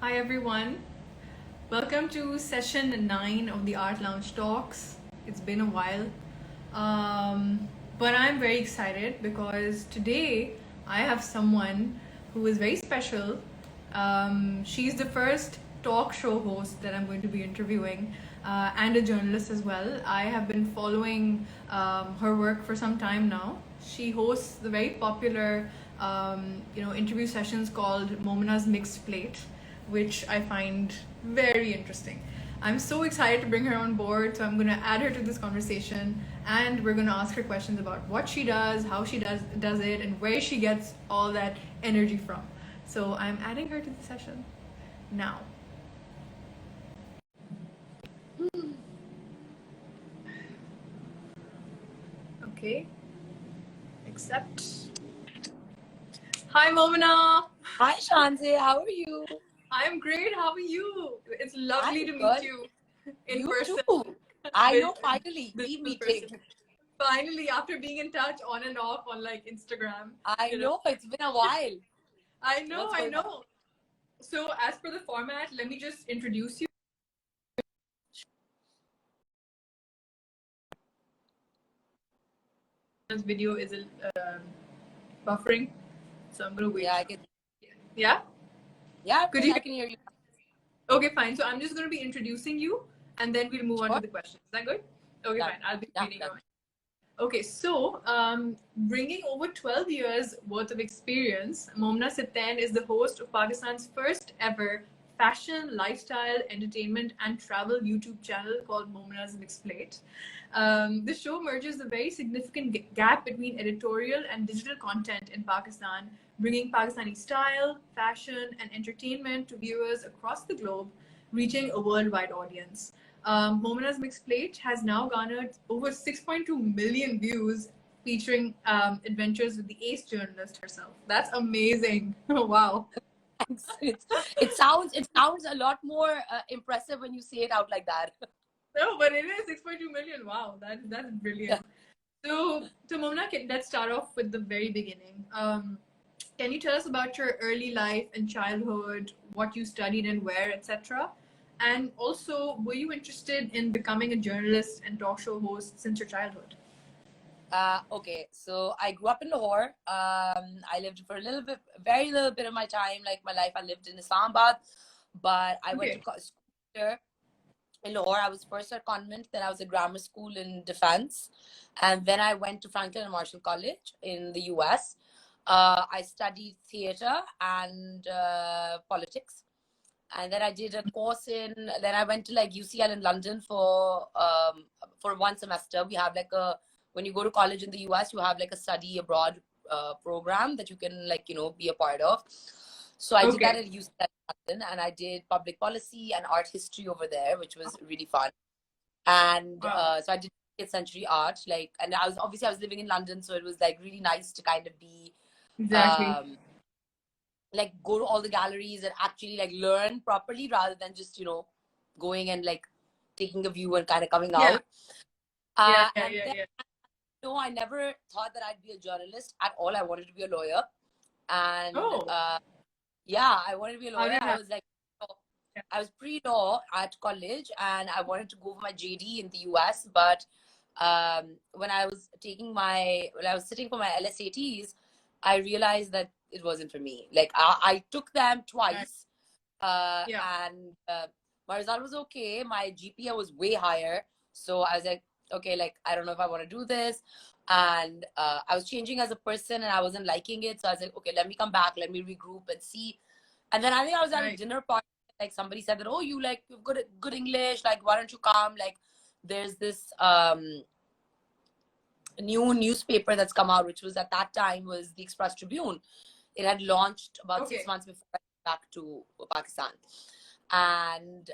Hi everyone. Welcome to session 9 of the Art Lounge Talks. It's been a while. But I'm very excited because today I have someone who is very special. She's the first talk show host that I'm going to be interviewing and a journalist as well. I have been following her work for some time now. She hosts the very popular interview sessions called Momina's Mixed Plate, which I find very interesting. I'm so excited to bring her on board, so I'm going to add her to this conversation, and we're going to ask her questions about what she does, how she does it, and where she gets all that energy from. So I'm adding her to the session now. Okay, accept. Hi, Momina. Hi, Shanzi. How are you? I'm great. How are you? It's lovely to I'm meet good. you in You person. too. I With know, finally, this e-meeting. person. Finally, after being in touch on and off on like Instagram, I you know. know, it's been a while. I know, What's I going on? know. So, as per the format, let me just introduce you. This video is buffering, so I'm gonna Yeah, wait. I can. Yeah? Yeah, Could you I hear? can hear you. Okay, fine. So, I'm just gonna be introducing you and then we'll move on to Sure. the questions. Is that good? Okay, Done. fine. I'll be Yeah, reading done. your. Okay, so bringing over 12 years worth of experience, Momina Sibtain is the host of Pakistan's first ever fashion, lifestyle, entertainment, and travel YouTube channel called Momina's Mixed Plate. The show merges a very significant gap between editorial and digital content in Pakistan, bringing Pakistani style, fashion, and entertainment to viewers across the globe, reaching a worldwide audience. Momina's Mixed Plate has now garnered over 6.2 million views, featuring adventures with the ace journalist herself. That's amazing. Wow. Thanks. It sounds a lot more impressive when you say it out like that. No, but it is 6.2 million. Wow, that's Yeah. brilliant. So Momina, let's start off with the very beginning. Can you tell us about your early life and childhood, what you studied and where, etc.? And also, were you interested in becoming a journalist and talk show host since your childhood? Okay, so I grew up in Lahore. I lived for a little bit, very little bit of my time, like my life, I lived in Islamabad, but I went to school here in Lahore. I was first at convent, then I was at grammar school in defense, and then I went to Franklin and Marshall College in the US. I studied theater and politics, and then I did a course in. Then I went to like UCL in London for 1 semester. We have like a when you go to college in the US, you have like a study abroad program that you can be a part of. So I did that at UCL London, and I did public policy and art history over there, which was really fun. And so I did century art, and I was living in London, so it was like really nice to kind of be Exactly. like go to all the galleries and actually like learn properly rather than just going and like taking a view and kind of coming out. And then no, I never thought that I'd be a journalist at all. I wanted to be a lawyer, and yeah, I wanted to be a lawyer. I was like, I was pre-law at college, and I wanted to go for my JD in the US. But when I was sitting for my LSATs, I realized that it wasn't for me. Like I took them twice, and my result was okay. My GPA was way higher, so I was like, okay, like I don't know if I want to do this. And I was changing as a person, and I wasn't liking it. So I was like, okay, let me come back, let me regroup and see. And then I think I was at a dinner party. Like somebody said that, oh, you've good English. Like, why don't you come? Like, there's this new newspaper that's come out, which was at that time was the Express Tribune. It had launched about 6 months before I went back to Pakistan, and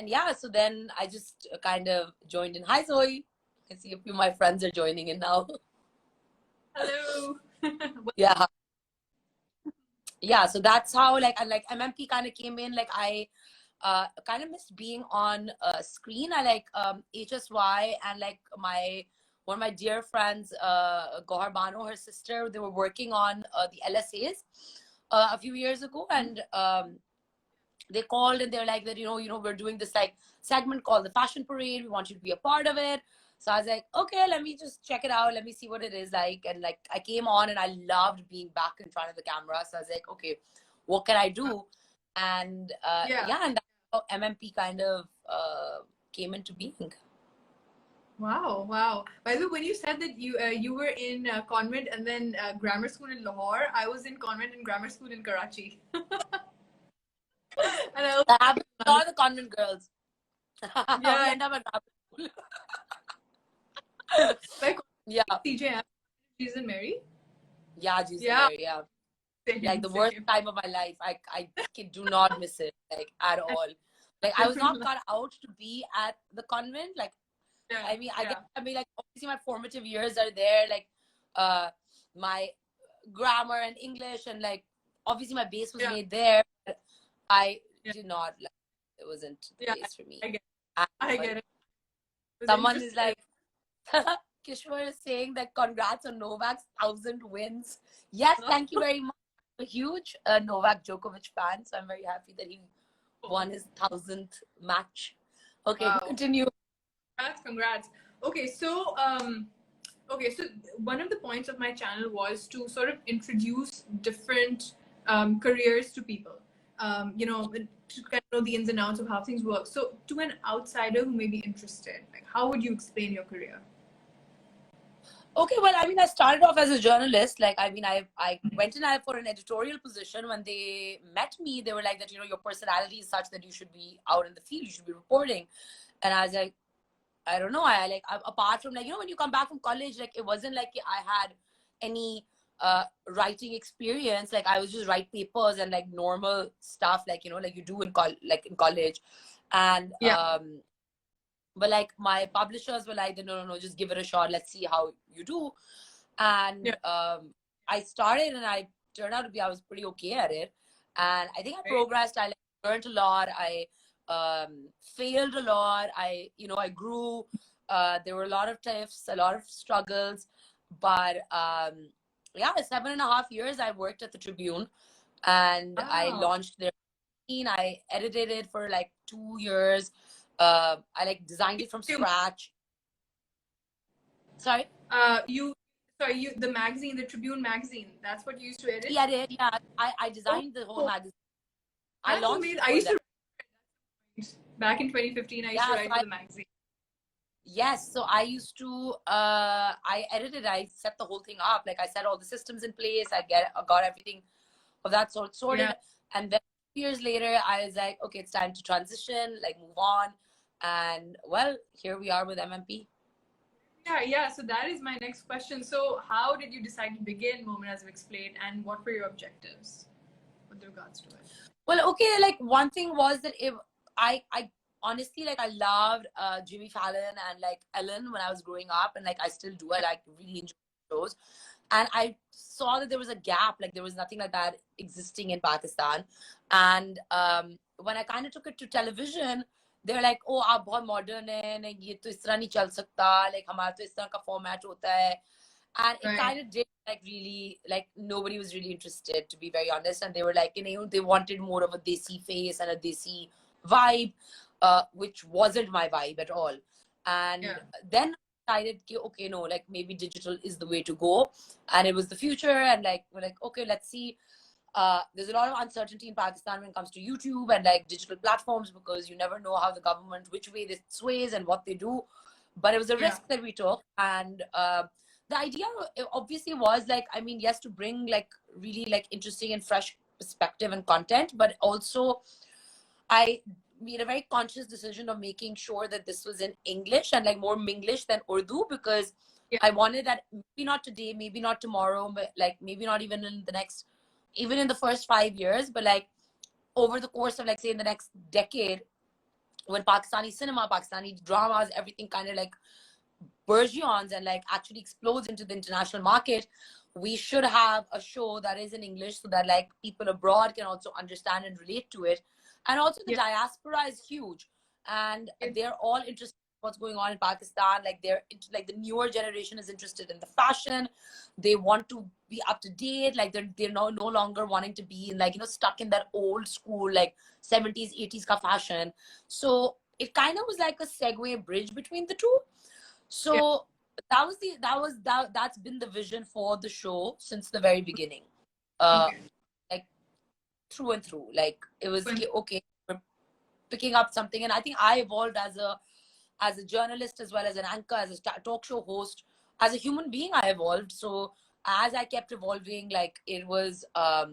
yeah, so then I just kind of joined in. Hi, Zoe. I can see a few of my friends are joining in now. Hello. Yeah, so that's how like MMP kind of came in. Like I kind of missed being on screen. I like HSY, and like one of my dear friends, Gohar Bano, her sister, they were working on the LSAs a few years ago, and they called and they're like that, we're doing this like segment called the Fashion Parade. We want you to be a part of it. So I was like, okay, let me just check it out. Let me see what it is like. And like I came on and I loved being back in front of the camera. So I was like, okay, what can I do? And and that's how MMP kind of came into being. Wow, wow. By the way, when you said that you were in convent and then grammar school in Lahore, I was in convent and grammar school in Karachi. And I That happens to all the convent girls. We yeah, end up at grammar school. like Yeah. CJ, she's in Mary. Yeah, Jesus Yeah, Mary, yeah. same, Like the worst same. time of my life. I do not miss it, like at all. Like I was not cut out to be at the convent. Like I mean, like obviously my formative years are there. Like my grammar and English and like obviously my base was made there. But I did not like it wasn't the place for me. I get it. Someone is like Kishore is saying that congrats on Novak's 1,000 wins. Yes, thank you very much. I'm a huge Novak Djokovic fan, so I'm very happy that he won his 1,000th match. Okay, continue. Congrats. Okay, so one of the points of my channel was to sort of introduce different careers to people. To kind of know the ins and outs of how things work. So, to an outsider who may be interested, like, how would you explain your career? Okay, well, I mean, I started off as a journalist. Like, I mean, I went in for an editorial position. When they met me, they were like that, your personality is such that you should be out in the field, you should be reporting. And I was like, I don't know. Apart from like, when you come back from college, like, it wasn't like I had any writing experience. Like, I was just write papers and like normal stuff, like, like you do in college. And, but like my publishers were like, no, just give it a shot. Let's see how you do. And I started and I turned out to be, I was pretty okay at it. And I think I progressed. I learned a lot. I failed a lot. I grew. There were a lot of tiffs, a lot of struggles. But 7.5 years I worked at the Tribune and I launched their magazine. I edited it for like 2 years. I like designed it from scratch. Sorry? The magazine, the Tribune magazine, that's what you used to edit? Yeah, I designed the whole magazine. I launched it. I used to back in 2015, I used to write for the magazine. Yes, so I used to I edited, I set the whole thing up. Like I set all the systems in place. I got everything of that sort sorted. And then years later, I was like, okay, it's time to transition, like move on. And well, here we are with MMP. Yeah. So that is my next question. So how did you decide to begin Momina, as you explained, and what were your objectives with regards to it? Well, okay, like one thing was that if I honestly, like I loved Jimmy Fallon and like Ellen when I was growing up, and like I still do. I like really enjoy shows. And I saw that there was a gap, like there was nothing like that existing in Pakistan. And when I kind of took it to television, they're like, oh, आप बहुत modern है, नहीं ये तो इस तरह नहीं चल सकता, like हमारा तो इस तरह का format होता है. And it kind of did like really, like nobody was really interested, to be very honest. And they were like, they wanted more of a desi face and a desi vibe, which wasn't my vibe at all. And then decided, okay, no, like maybe digital is the way to go. And it was the future. And like, we're like, okay, let's see. There's a lot of uncertainty in Pakistan when it comes to YouTube and like digital platforms, because you never know how the government, which way this sways and what they do. But it was a risk that we took. And the idea obviously was like, I mean, yes, to bring like really like interesting and fresh perspective and content, but also I made a very conscious decision of making sure that this was in English and like more Minglish than Urdu, because I wanted that maybe not today, maybe not tomorrow, but like maybe not even in the next, even in the first 5 years, but like over the course of like say in the next decade, when Pakistani cinema, Pakistani dramas, everything kind of like burgeons and like actually explodes into the international market, we should have a show that is in English so that like people abroad can also understand and relate to it. And also the diaspora is huge, and they're all interested in what's going on in Pakistan. Like they're like the newer generation is interested in the fashion. They want to be up to date. Like they're no longer wanting to be in, like, you know, stuck in that old school like 70s 80s ka fashion. So it kind of was like a segue bridge between the two. So that's been the vision for the show since the very beginning. Okay. Like through and through. Like it was okay, we're picking up something. And I think I evolved as a journalist, as well as an anchor, as a talk show host, as a human being. I evolved. So as I kept evolving, like it was I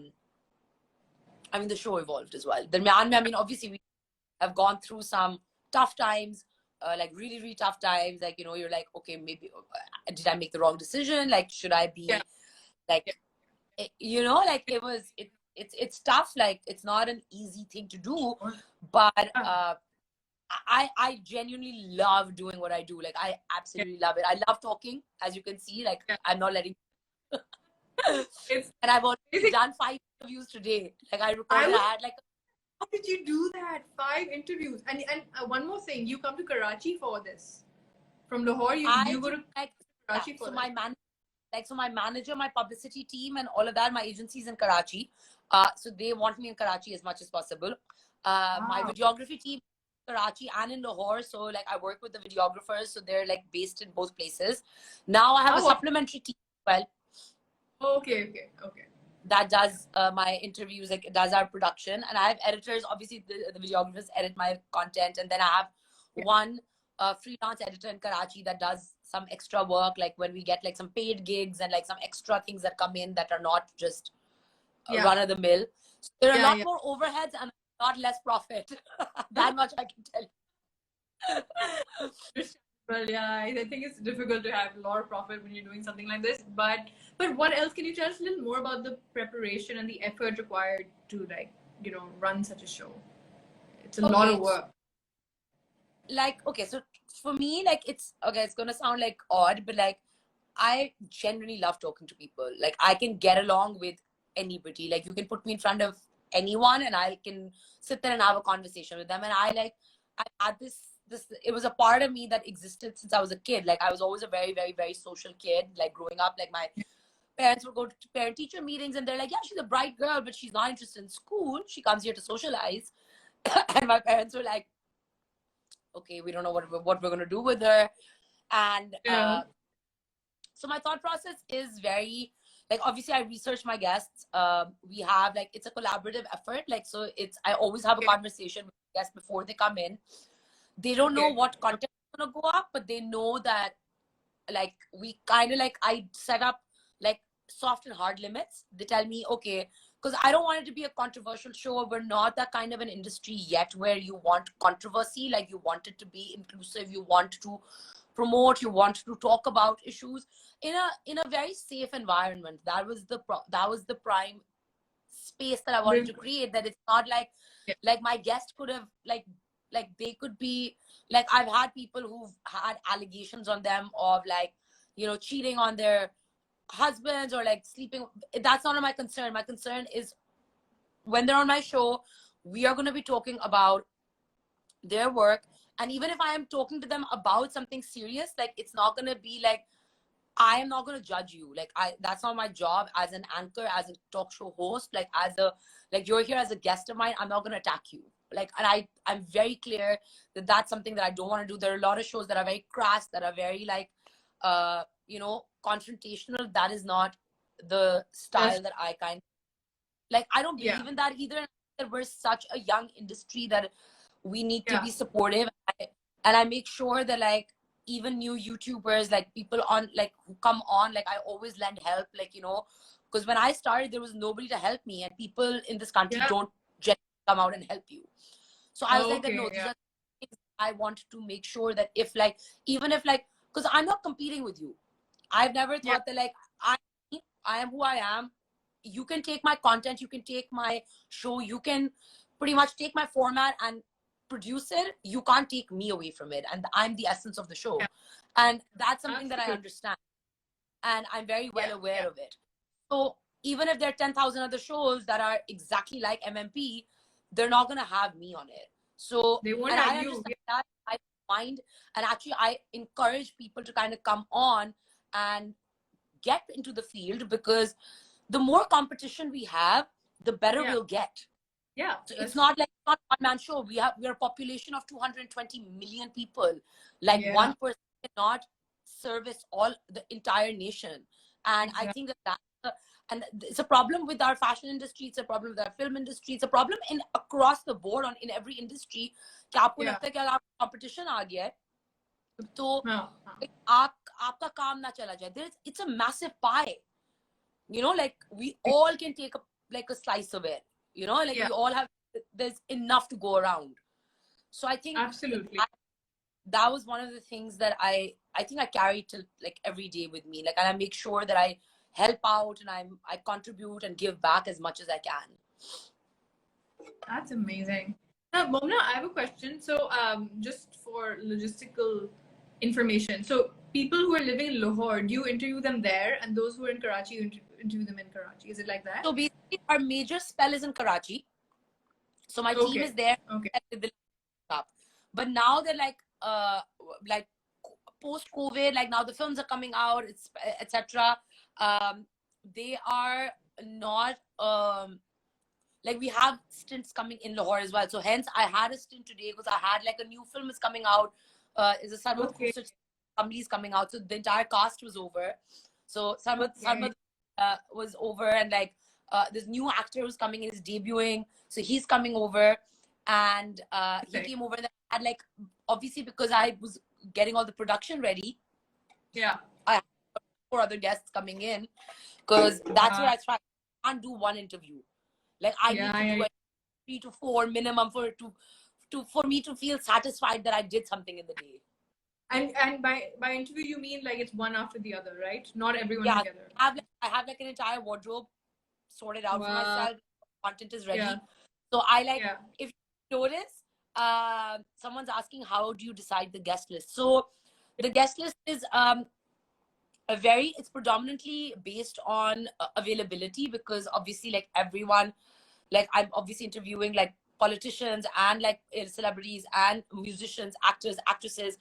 mean, the show evolved as well. I mean, obviously we have gone through some tough times, like really, really tough times. Like, you know, you're like, okay, maybe did I make the wrong decision? Like, should I be like, you know, like it's tough. Like, it's not an easy thing to do, but I genuinely love doing what I do. Like, I absolutely love it. I love talking, as you can see. Like, I'm not letting. And I've already done 5 interviews today. Like, I recorded. I had like. How did you do that? 5 interviews. And one more thing, you come to Karachi for this. From Lahore, you go to Karachi for so this. my manager, my publicity team, and all of that, my agencies in Karachi. So they want me in Karachi as much as possible. My videography team, Karachi and in Lahore. So like I work with the videographers, so they're like based in both places. Now I have a supplementary team as well. Okay. That does my interviews, like does our production, and I have editors. Obviously, the videographers edit my content, and then I have one freelance editor in Karachi that does some extra work, like when we get like some paid gigs and like some extra things that come in that are not just run of the mill. So there are a lot more overheads and a lot less profit. That much I can tell you. Well, yeah, I think it's difficult to have a lot of profit when you're doing something like this. But what else? Can you tell us a little more about the preparation and the effort required to, like, you know, run such a show? It's a lot of work. Like, okay, so for me, like, it's gonna sound like odd, but like I genuinely love talking to people. Like, I can get along with anybody. Like, you can put me in front of anyone and I can sit there and have a conversation with them. And I had this it was a part of me that existed since I was a kid. Like, I was always a very, very, very social kid. Like, growing up, like my parents would go to parent teacher meetings and they're like, yeah, she's a bright girl, but she's not interested in school. She comes here to socialize. And my parents were like, okay, we don't know what we're going to do with her. And so my thought process is very, like, obviously I research my guests. We have, like, it's a collaborative effort. Like, so I always have a conversation with guests before they come in. They don't know what content is going to go up, but they know that, like, we kind of, like, I set up like soft and hard limits. They tell me, okay, because I don't want it to be a controversial show. We're not that kind of an industry yet where you want controversy. Like, you want it to be inclusive. You want to promote. You want to talk about issues in a very safe environment. That was the prime space that I wanted to create. That it's not like my guest could have like they could be like, I've had people who've had allegations on them of, like, you know, cheating on their husbands or like sleeping. That's not my concern. My concern is when they're on my show, we are going to be talking about their work. And even if I am talking to them about something serious, like, it's not going to be like, I am not going to judge you. Like, that's not my job as an anchor, as a talk show host. Like, you're here as a guest of mine. I'm not going to attack you. Like, and I'm very clear that that's something that I don't want to do. There are a lot of shows that are very crass, that are very like, you know, confrontational. That is not the style that I kind of, like, I don't believe in that either. That we're such a young industry that we need to be supportive. And I make sure that, like, even new YouTubers, like people on, like, who come on, like, I always lend help, like, you know, because when I started, there was nobody to help me, and people in this country don't just come out and help you. So I was like, that no, these are things I want to make sure that if, like, even if, like, because I'm not competing with you. I've never thought that, like, I am who I am. You can take my content, you can take my show, you can pretty much take my format and produce it. You can't take me away from it, and I'm the essence of the show. And that's something that I understand, and I'm very well aware of it. So even if there are 10,000 other shows that are exactly like MMP, they're not going to have me on it. So they won't have you. Understand that. I mind, and actually I encourage people to kind of come on and get into the field, because the more competition we have, the better we'll get. Yeah. So it's not like not one-man show. We're a population of 220 million people. Like one person cannot service all the entire nation. And I think that and it's a problem with our fashion industry. It's a problem with our film industry. It's a problem in across the board in every industry. कि आपको लगता है कि अगर competition आ गया है, तो आपका काम ना चला जाए. It's a massive pie. You know, like we all can take a slice of it. You know, like we all have. There's enough to go around. So I think absolutely that was one of the things that I think I carry to like every day with me. Like, and I make sure that I help out and I contribute and give back as much as I can. That's amazing. Now, Momina, I have a question. So, just for logistical information, so people who are living in Lahore, do you interview them there, and those who are in Karachi, you interview them in Karachi? Is it like that? So basically, our major spell is in Karachi. So my team is there. But now they're like post-COVID, like now the films are coming out, it's etc. They are not like we have stints coming in Lahore as well. So hence I had a stint today because I had like a new film is coming out. Is a Sarmat somebody's coming out. So the entire cast was over. So Sarmat was over, and like this new actor who's coming in is debuting. So he's coming over, and he came over and I had like, obviously because I was getting all the production ready. Yeah. I had 4 other guests coming in because that's where I try. I can't do one interview. Like I need to do 3 to 4 minimum for me to feel satisfied that I did something in the day. And by interview you mean like it's one after the other, right? Not everyone together. I have like an entire wardrobe sorted out for myself. Content is ready. So I like if you notice, someone's asking how do you decide the guest list. So the guest list is it's predominantly based on availability, because obviously like everyone, like I'm obviously interviewing like politicians and like celebrities and musicians, actors, actresses,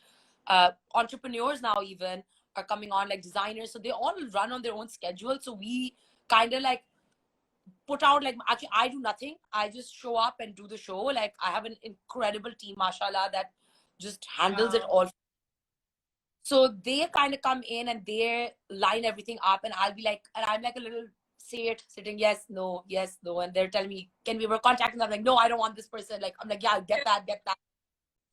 entrepreneurs now even are coming on, like designers. So they all run on their own schedule. So we kind of like put out like, actually I do nothing. I just show up and do the show. Like I have an incredible team, mashallah, that just handles it all. So they kind of come in and they line everything up, and I'll be like, and I'm like a little sitting, yes, no, and they're telling me, can we work contacting them? I'm like, no, I don't want this person. Like, I'm like, yeah, get that.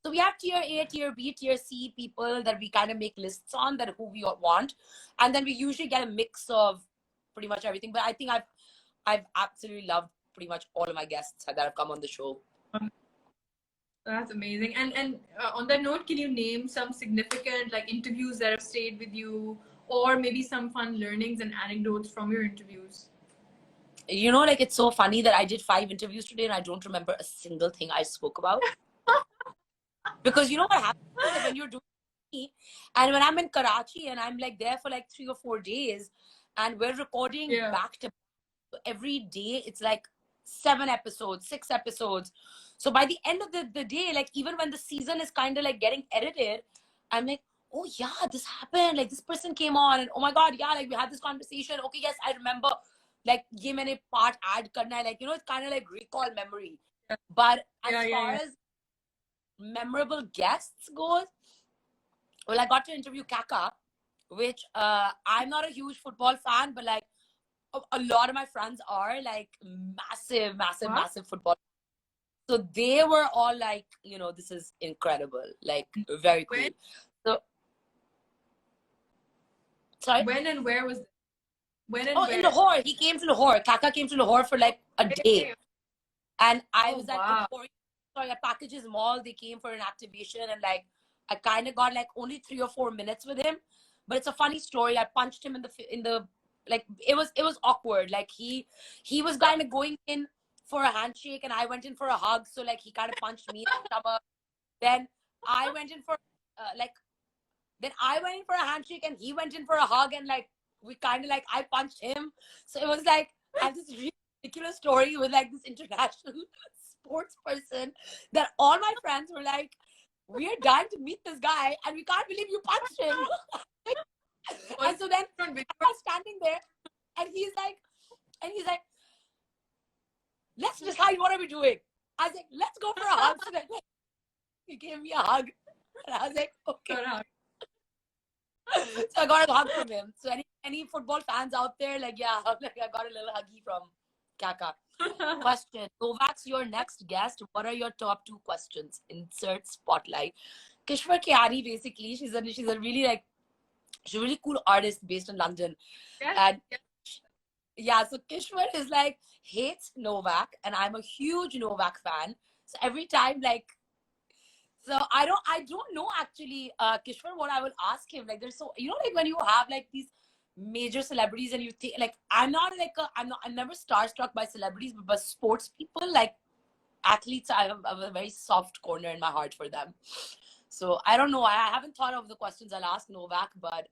So we have tier A, tier B, tier C people that we kind of make lists on that who we want. And then we usually get a mix of pretty much everything. But I think I've absolutely loved pretty much all of my guests that have come on the show. That's amazing. And on that note, can you name some significant like interviews that have stayed with you, or maybe some fun learnings and anecdotes from your interviews? You know, like it's so funny that I did 5 interviews today and I don't remember a single thing I spoke about. Because you know what happens is that when you're doing me, and when I'm in Karachi and I'm like there for like 3 or 4 days and we're recording back to back, every day it's like 7 episodes, 6 episodes. So by the end of the day, like even when the season is kind of like getting edited, I'm like, oh yeah, this happened. Like this person came on and oh my God, yeah, like we had this conversation. Okay, yes, I remember. Like ye maine part add karna hai. Like, you know, it's kind of like recall memory. But as far as memorable guests goes, well, I got to interview Kaka, which I'm not a huge football fan, but like a lot of my friends are like massive football. So they were all like, you know, this is incredible, like very cool. So sorry, when and where was where? In Lahore. He came to Lahore. Kaka came to Lahore for like a day, and I was at a Packages Mall. They came for an activation, and like I kind of got like only 3 or 4 minutes with him, but it's a funny story. I punched him in the like it was awkward. Like he was kind of going in for a handshake and I went in for a hug. So like he kind of punched me in the stomach. Then I went in for a handshake and he went in for a hug, and like we kind of like I punched him. So it was like I have this really ridiculous story with like this international sports person that all my friends were like, we are dying to meet this guy and we can't believe you punched him. And so then I was standing there, and he's like, let's decide what are we doing. I was like, let's go for a hug. So then he gave me a hug, and I was like, okay. So I got a hug from him. So any football fans out there, like, yeah, like I got a little huggy from Kaka. Question: Novak's your next guest. What are your top 2 questions? Insert spotlight. Kishwar Kiari, basically, she's a really she's a really cool artist based in London. Yes, and yes. yeah, so Kishwar is like hates Novak, and I'm a huge Novak fan. So every time, like, so I don't know actually, Kishwar, what I will ask him. Like, there's so, like when you have like these major celebrities and you think, like, I'm never starstruck by celebrities, but by sports people, like athletes, I have a very soft corner in my heart for them. So I don't know. I haven't thought of the questions I'll ask Novak, but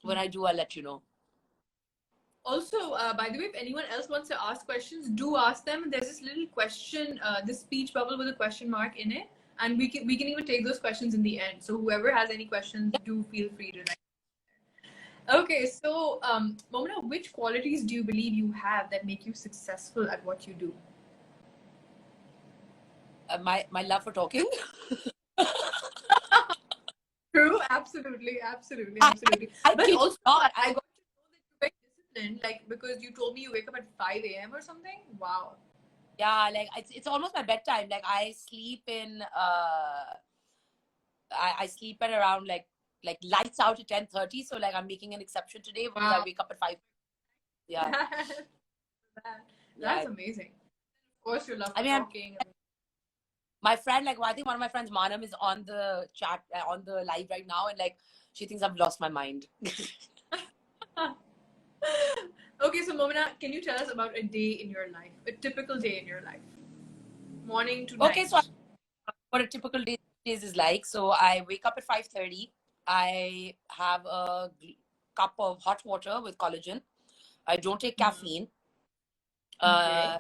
when I do, I'll let you know. Also, by the way, if anyone else wants to ask questions, do ask them. There's this little question, this speech bubble with a question mark in it, and we can even take those questions in the end. So whoever has any questions, do feel free to write. Okay, so Momina, which qualities do you believe you have that make you successful at what you do? My love for talking. True, absolutely. But also, I got to know that you're very disciplined, like, because you told me you wake up at 5 a.m. or something. Wow. Yeah, like it's almost my bedtime. Like I sleep in I sleep at around like lights out at 10:30. So like I'm making an exception today because I wake up at 5. Yeah. That's amazing. Of course, you love talking. My friend, like, I think one of my friends, Manam, is on the chat, on the live right now, and like she thinks I've lost my mind. Okay, so Momina, can you tell us about a day in your life, a typical day in your life, morning to night? Okay, so what a typical day is like. So I wake up at 5:30. I have a cup of hot water with collagen. I don't take caffeine. Okay.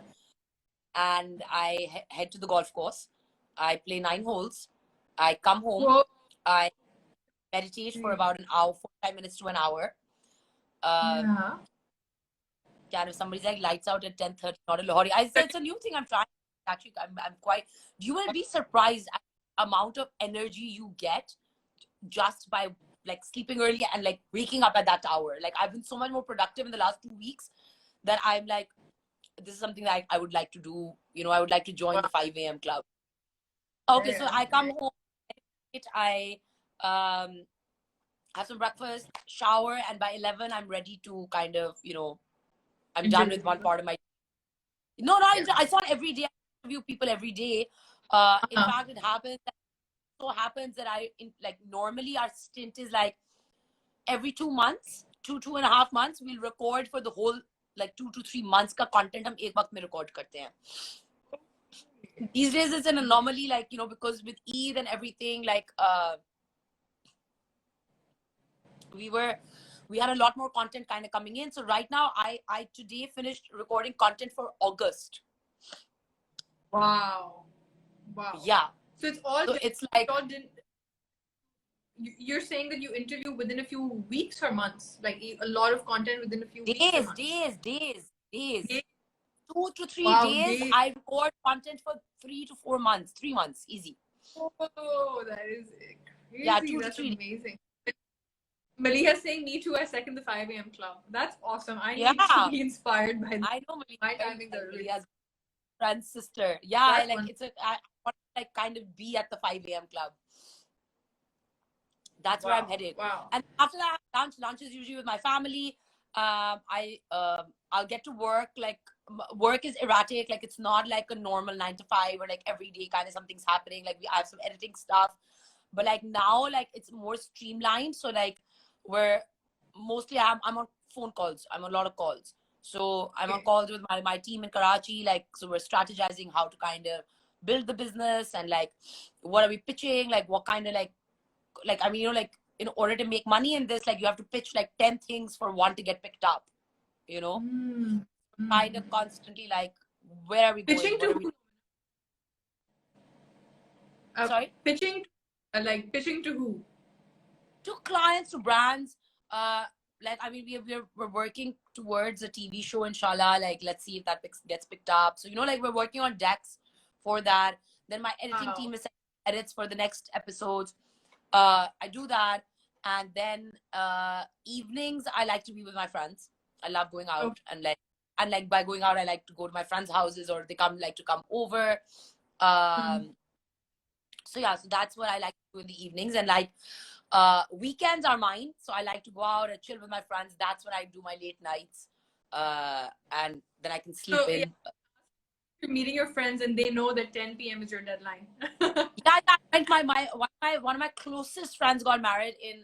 And I head to the golf course. I play 9 holes. I come home. Whoa. I meditate for about an hour, 45 minutes to an hour. Yeah. If somebody's like lights out at 10:30, not a Lahori. It's a new thing I'm trying. Actually, I'm quite. You will be surprised at the amount of energy you get just by like sleeping early and like waking up at that hour. Like I've been so much more productive in the last 2 weeks that I'm like, this is something that I would like to do. I would like to join the 5 a.m. club. Okay, so I come home, I have some breakfast, shower, and by 11 I'm ready to kind of, I'm done with one part of my. No, I saw every day. I interview people every day. In fact, it happens that normally our stint is like every 2 months, 2.5 months, we'll record for the whole like 2 to 3 months ka content hum ek waqt mein record karte hain. These days it's an anomaly, like, because with Eid and everything, like we had a lot more content kind of coming in. So right now I today finished recording content for August. Wow. Yeah. So it's all. So it's like you're saying that you interview within a few weeks or months, like a lot of content within a few weeks or months? Days. 2 to 3 days. Days. I record content for 3 to 4 months. 3 months, easy. Oh, that is crazy. Yeah, 2 That's to 3 amazing. Maliha's saying, me too, I second the 5 a.m. club. That's awesome. I need to be inspired by that. I know my timings are really friend's sister. Yeah, I want to like kind of be at the 5 a.m. club. That's where I'm headed. Wow. And after that, lunch is usually with my family. I'll get to work. Like work is erratic. Like it's not like a normal 9 to 5 or like every day kind of something's happening. Like I have some editing stuff, but like now, like it's more streamlined. So like where mostly I'm on phone calls. I'm on a lot of calls. So I'm on calls with my team in Karachi. Like, so we're strategizing how to kind of build the business and like what are we pitching? Like what kind of like I mean, like in order to make money in this, like you have to pitch like 10 things for one to get picked up, kind of constantly like, where are we going? Pitching to who? Sorry? Pitching to who? to clients, to brands. Like, I mean, we're working towards a TV show, inshallah. Like, let's see if that gets picked up. So, you know, like, we're working on decks for that. Then my editing team is edits for the next episodes. I do that. And then evenings, I like to be with my friends. I love going out. And like by going out, I like to go to my friends' houses, or they like to come over. So yeah, so that's what I like to do in the evenings. And like weekends are mine, so I like to go out and chill with my friends. That's when I do my late nights, and then I can sleep in. Yeah. You're meeting your friends and they know that 10 p.m. is your deadline. One of my closest friends got married in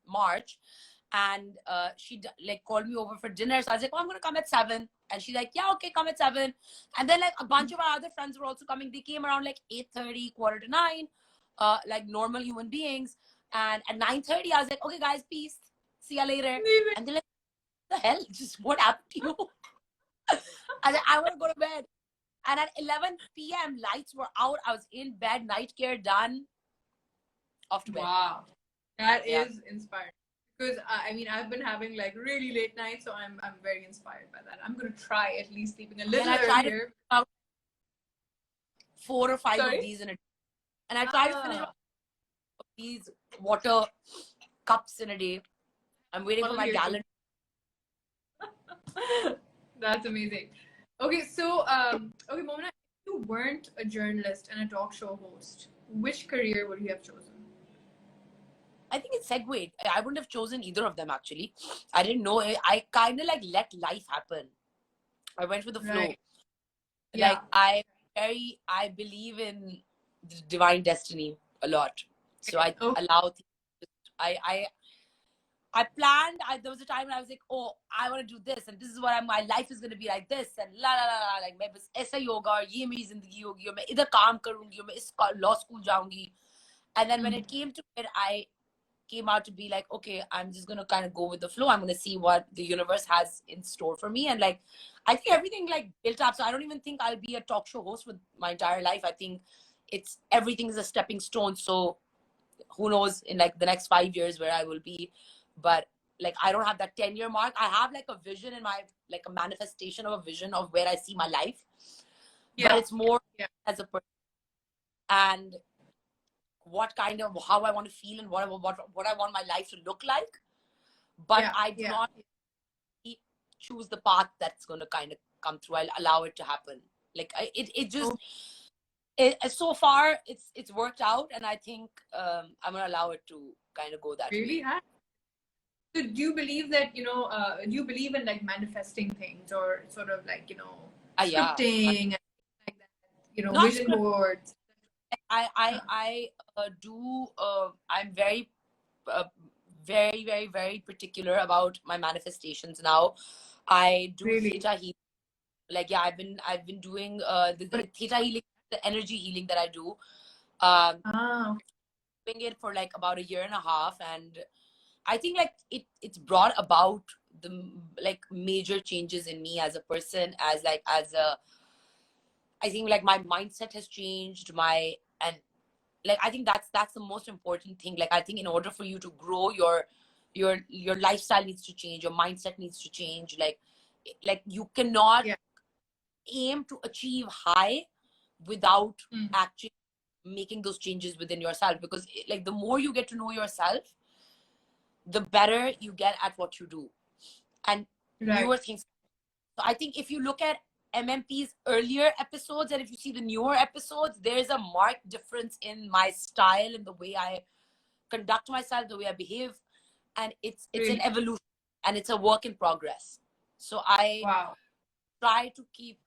March, and she like called me over for dinner. So I was like, oh, I'm gonna come at 7, and she's like, yeah, okay, come at 7. And then like a bunch of our other friends were also coming. They came around like 8:30, 8:45, like normal human beings. And at 9:30, I was like, okay, guys, peace, see ya later. And they're like, what the hell? Just what happened to you? I was like, I want to go to bed. And at 11 p.m., lights were out. I was in bed, night care done, off to bed. Wow, that is inspiring. Because I mean, I've been having like really late nights, so I'm very inspired by that. I'm gonna try at least sleeping a little earlier. About 4 or 5 of these in a day. And I try to finish these water cups in a day. I'm waiting for my gallon. That's amazing. Okay, so okay, Momina, if you weren't a journalist and a talk show host, which career would you have chosen? I think it segued. I wouldn't have chosen either of them, actually. I didn't know. I kind of like let life happen. I went with the flow. Right. Like, I believe in the divine destiny a lot. So I allow I planned. There was a time when I was like, oh, I want to do this, and this is what my life is going to be like this, and la la la la, like मैं बस ऐसा ही होगा और ये मेरी जिंदगी होगी और मैं इधर काम करूंगी और मैं इस law school जाऊंगी. And then when it came to it, I came out to be like, okay, I'm just going to kind of go with the flow. I'm going to see what the universe has in store for me. And like, I think everything like built up. So I don't even think I'll be a talk show host with my entire life. I think everything is a stepping stone. So who knows in like the next 5 years where I will be. But like, I don't have that 10-year mark. I have like a vision in my, like a manifestation of a vision of where I see my life. Yeah. But it's more as a person. And what kind of, how I want to feel and what I want my life to look like. But I do not choose the path that's going to kind of come through. I'll allow it to happen. Like so far it's worked out, and I think I'm going to allow it to kind of go that way. So do you believe that, do you believe in like manifesting things, or sort of like, scripting and like that, vision boards? I do. I'm very, very, very, very particular about my manifestations now. I do theta healing. Like, I've been doing the theta healing, the energy healing that I do. Doing it for like about 1.5 years, and I think like it's brought about the like major changes in me as a person, I think like my mindset has changed, and like I think that's the most important thing. Like, I think in order for you to grow, your lifestyle needs to change, your mindset needs to change. Like you cannot aim to achieve high without actually making those changes within yourself, because like the more you get to know yourself, the better you get at what you do, and newer things. So I think if you look at MMP's earlier episodes, and if you see the newer episodes, there's a marked difference in my style, in the way I conduct myself, the way I behave, and it's an evolution, and it's a work in progress. So I try to keep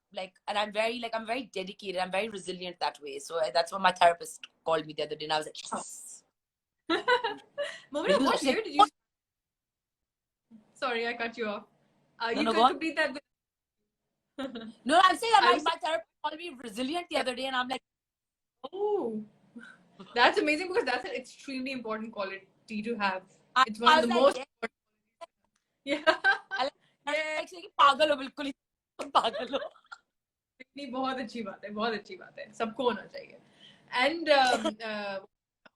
and I'm very dedicated, I'm very resilient that way. So that's what my therapist called me the other day, and I was like, yes. Momina, what year did you? Sorry, I cut you off. You could complete that. No, I'm saying that my therapist called me resilient the other day, and I'm like, oh, that's amazing, because that's an extremely important quality to have. It's one of the most. Yeah. like saying, पागल हो बिल्कुल ही पागल हो. नहीं, बहुत अच्छी बात है, सबको होना चाहिए. And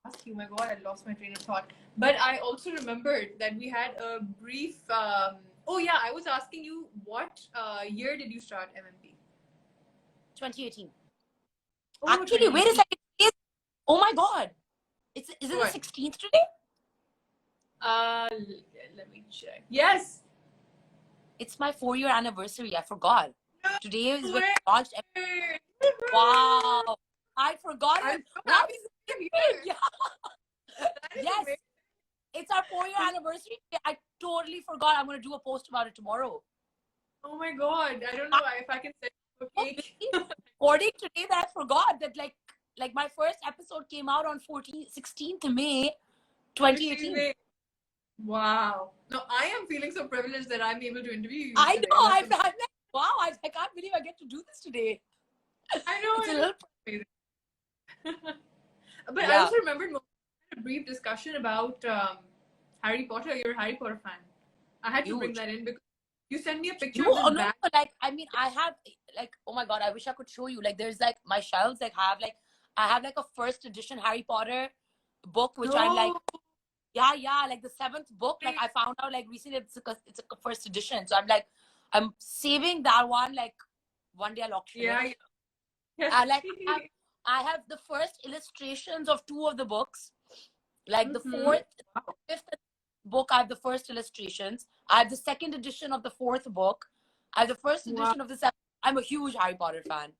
ask you, my God, I lost my train of thought. But I also remembered that we had a brief. Oh yeah, I was asking you what year did you start MMP? 2018. Oh, Actually, wait a 2018. second. Oh my God. Is it the What? 16th today? Let me check. Yes. It's my 4-year anniversary. I forgot. No Today is when way. I launched. Wow. I forgot I'm it. so Wow, happy this is to hear. amazing. Yeah. That is Yes. amazing. It's our 4-year anniversary. I totally forgot. I'm going to do a post about it tomorrow. Oh my God. I don't know if I can send you a cake. Recording today that I forgot that like my first episode came out on 16th May 2018. Wow. No, I am feeling so privileged that I'm able to interview you I today. know. That's I'm like, wow. I can't believe I get to do this today. I know. It's a It little is amazing. But I yeah. also remembered a brief discussion about Harry Potter. You're a Harry Potter fan. I had to bring Huge. that in because you sent me a picture You of this no, bag. like I mean, I have like, oh my God, I wish I could show you. Like, there's like my shelves like have like I have like a first edition Harry Potter book, which I'm like, No. yeah, like the 7th book. Like I found out like recently it's a first edition, so I'm like, I'm saving that one. Like one day I'll auction it. Yeah. And like I have the first illustrations of 2 of the books. Like the 4th, 5th book, I have the first illustrations. I have the 2nd edition of the 4th book. I have the first edition of the 7th. I'm a huge Harry Potter fan.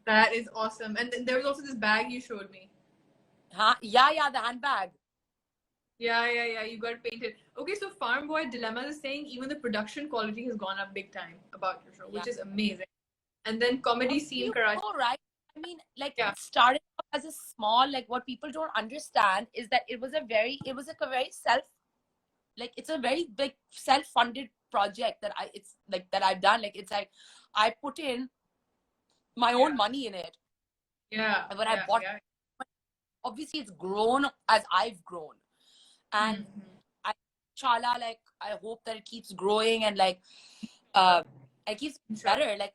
That is awesome. And then there was also this bag you showed me. Huh? Yeah, the handbag. Yeah. You got it painted. Okay, so Farm Boy Dilemma is saying even the production quality has gone up big time about your show, which is amazing. And then comedy scene Karachi. Right? I mean, like Yeah. it started off as a small, like what people don't understand is that it was like a very it's a very big self-funded project that I've done. Like it's like I put in my own money in it. Yeah. And when I bought, obviously it's grown as I've grown. And inshallah, like I hope that it keeps growing and like it keeps better. Like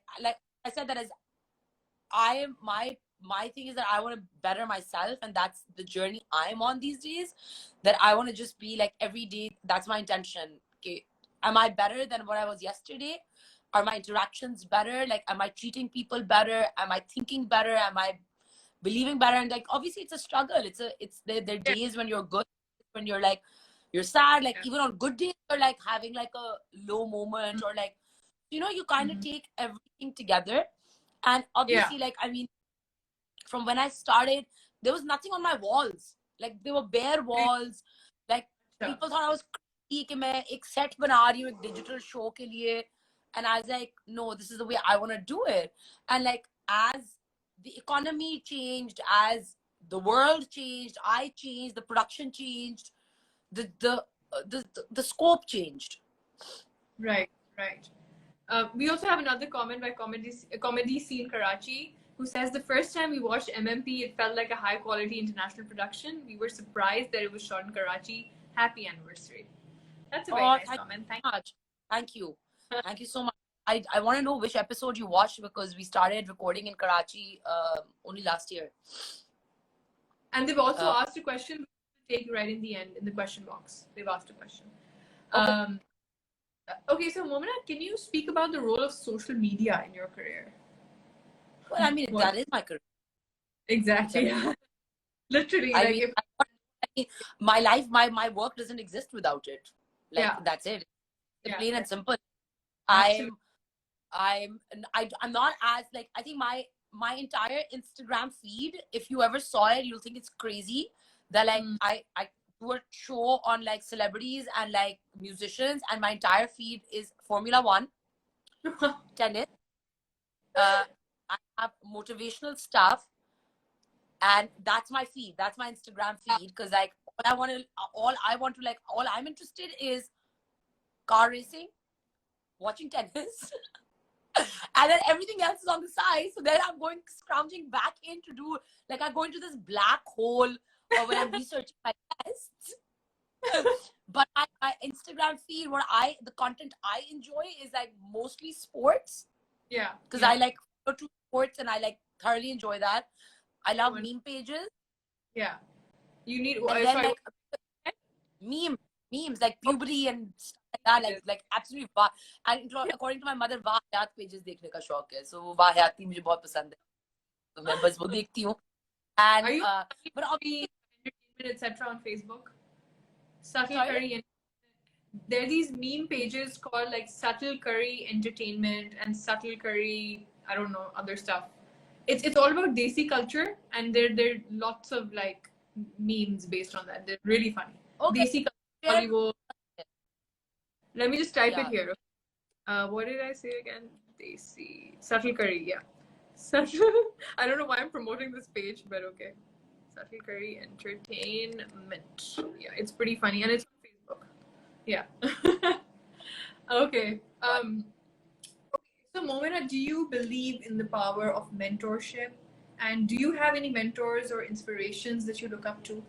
I said, that as I am my thing is that I want to better myself, and that's the journey I'm on these days. That I want to just be like every day. That's my intention. Okay, am I better than what I was yesterday? Are my interactions better? Like, am I treating people better? Am I thinking better? Am I believing better? And like, obviously, it's a struggle. There are days when you're good, when you're like you're sad. Like even on good days, you're like having like a low moment, or like you kind of take everything together. And obviously, like I mean, from when I started, there was nothing on my walls. Like they were bare walls. Like people thought I was crazy कि मैं एक set बना रही हूँ एक digital show के लिए. And I was like, no, this is the way I want to do it. And like as the economy changed, as the world changed, I changed, the production changed, the scope changed. Right. We also have another comment by comedy scene Karachi, who says the first time we watched MMP, it felt like a high quality international production. We were surprised that it was shot in Karachi. Happy anniversary. That's a very nice comment. Thank you. Thank you so much. I want to know which episode you watched, because we started recording in Karachi only last year. And they've also asked a question. Take right in the end in the question box. They've asked a question. Okay, so Momina, can you speak about the role of social media in your career? Well, I mean, that is my career. Exactly. Yeah. Literally. I mean, my life, my work doesn't exist without it. Like that's it. It's plain and simple. I'm not as like, I think my entire Instagram feed, if you ever saw it, you'll think it's crazy that like I do a show on like celebrities and like musicians, and my entire feed is Formula 1, tennis. I have motivational stuff, and that's my feed. That's my Instagram feed, because like all I'm interested is car racing, watching tennis. And then everything else is on the side. So then I'm going scrounging back in to do, like I go into this black hole when I'm researching my tests. But my Instagram feed, the content I enjoy is like mostly sports. Yeah. Because I like go to sports and I like thoroughly enjoy that. I love meme pages. Yeah. You need memes like puberty and stuff like that, like absolutely and according to my mother वाहियात pages देखने का शौक है, so वो वाहियाती मुझे बहुत पसंद है, तो मैं बस वो देखती हूँ. And are you but entertainment etc on Facebook? Subtle sorry? Curry. There are these meme pages called like Subtle Curry Entertainment and Subtle Curry, I don't know, other stuff. It's all about Desi culture, and there are lots of like memes based on that. They're really funny. Okay. Desi culture, Bollywood. Let me just type it here. What did I say again? Desi Subtle Curry, yeah. Subtle. I don't know why I'm promoting this page, but okay. Subtle Curry Entertainment. Yeah, it's pretty funny, and it's on Facebook. Yeah. Okay. So Momina, do you believe in the power of mentorship? And do you have any mentors or inspirations that you look up to?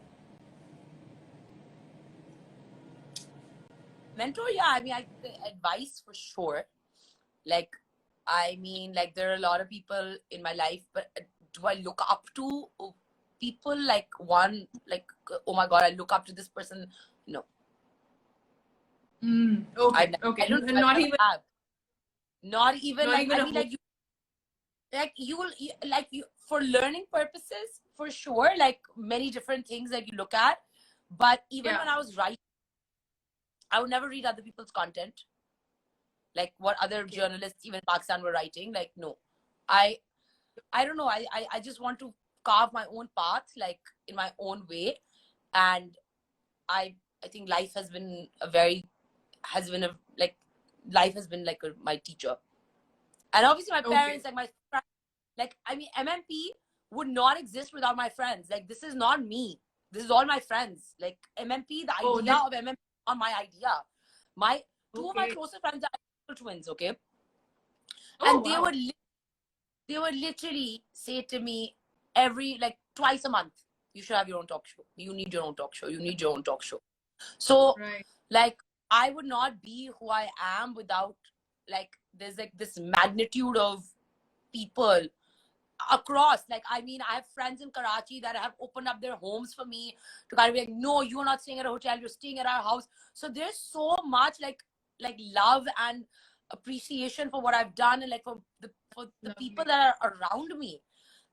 Mentor, yeah. I mean, advice for sure. Like, I mean, like there are a lot of people in my life, but do I look up to people like one, like, oh my God, I look up to this person? No. Okay. Okay. I don't. Not even. Have. Not even not like even I mean, like you will like you for learning purposes for sure. Like many different things that you look at, but even when I was writing, I would never read other people's content. Like what other journalists, even in Pakistan, were writing. Like no, I don't know. I just want to carve my own path, like in my own way, and I think life has been life has been like my teacher, and obviously my parents, like my friends, like I mean MMP would not exist without my friends. Like this is not me. This is all my friends. Like MMP, the idea of MMP is not my idea. My two of my closest friends are twins, okay? And they would literally say to me every like twice a month, you should have your own talk show. You need your own talk show. You need your own talk show. So like I would not be who I am without like there's like this magnitude of people across. Like I mean, I have friends in Karachi that have opened up their homes for me to kind of be like, no, you're not staying at a hotel, you're staying at our house. So there's so much like love and appreciation for what I've done, and like for the people that are around me.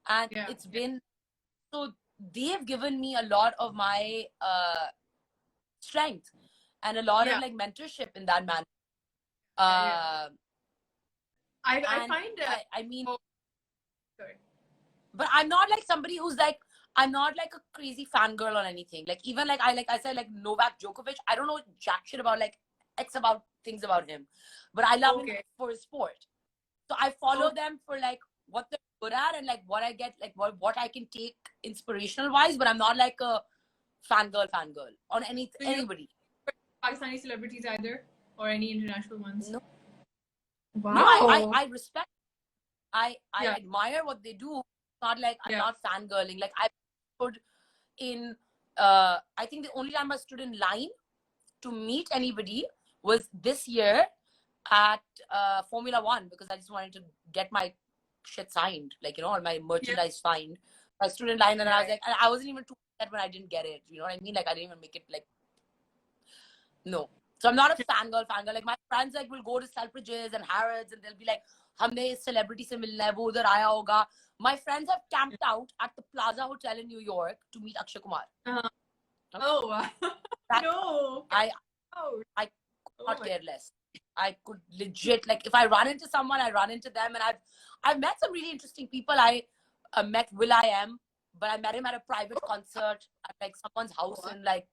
And it's been so they've given me a lot of my strength and a lot of like mentorship in that manner. I find I mean, but I'm not like somebody who's like, I'm not like a crazy fangirl or anything. Like even like I said, like Novak Djokovic, I don't know jack shit about like X about things about him, but I love him for his sport. So I follow them for like what they're good at and like what I get, like what I can take inspirational wise, but I'm not like a fangirl on anybody. Pakistani celebrities either, or any international ones? No. Wow. No, I respect. I admire what they do. Not like I'm not fangirling. Like I stood in. I think the only time I stood in line to meet anybody was this year at Formula One, because I just wanted to get my shit signed, like, you know, or my merchandise signed. I stood in line and I was like, and I wasn't even too upset when I didn't get it. You know what I mean? Like I didn't even make it. Like no. So I'm not a fangirl. Like my friends like will go to Selfridges and Harrods and they'll be like, "Humne is celebrity se milna hai, wo udhar aaya hoga." My friends have camped out at the Plaza Hotel in New York to meet Akshay Kumar. Oh wow! No, I could not care less. I could legit, like if I run into someone, I run into them, and I've met some really interesting people. I met will.i.am, but I met him at a private concert at like someone's house in like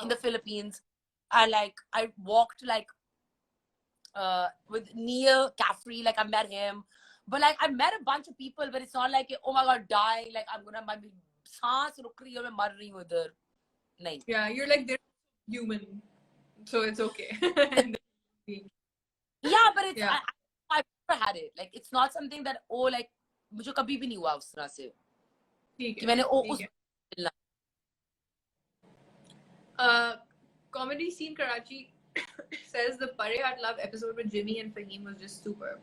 in the Philippines. I walked like with Neil Caffrey, like I met him, but like I met a bunch of people, but it's not like, oh my god, die, like I'm gonna my saans ruk rahi hai, main mar rahi hu idhar. Nahin. Yeah, you're like they're human, so it's okay. Yeah, but it's I've never had it. Like it's not something that like मुझे कभी भी नहीं हुआ उस तरह से कि मैंने उस मिलना. Comedy Scene Karachi says the Parehat Love episode with Jimmy and Fahim was just superb.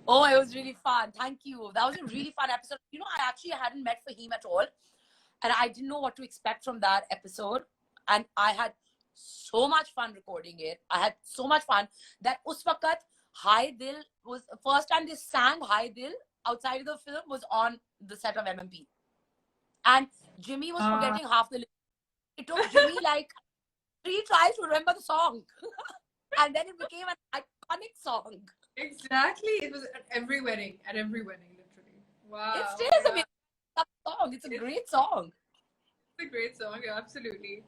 Oh, it was really fun. Thank you. That was a really fun episode. You know, I actually hadn't met Fahim at all, and I didn't know what to expect from that episode. and I had so much fun recording it. I had so much fun that us waqt Hi Dil was first time they sang Hi Dil outside of the film was on the set of MMP, and Jimmy was forgetting half the lyrics. It took Jimmy like 3 tries to remember the song, and then it became an iconic song. Exactly, it was at every wedding, literally. Wow. It still is a amazing song. It's a great song. It's a great song, yeah, absolutely.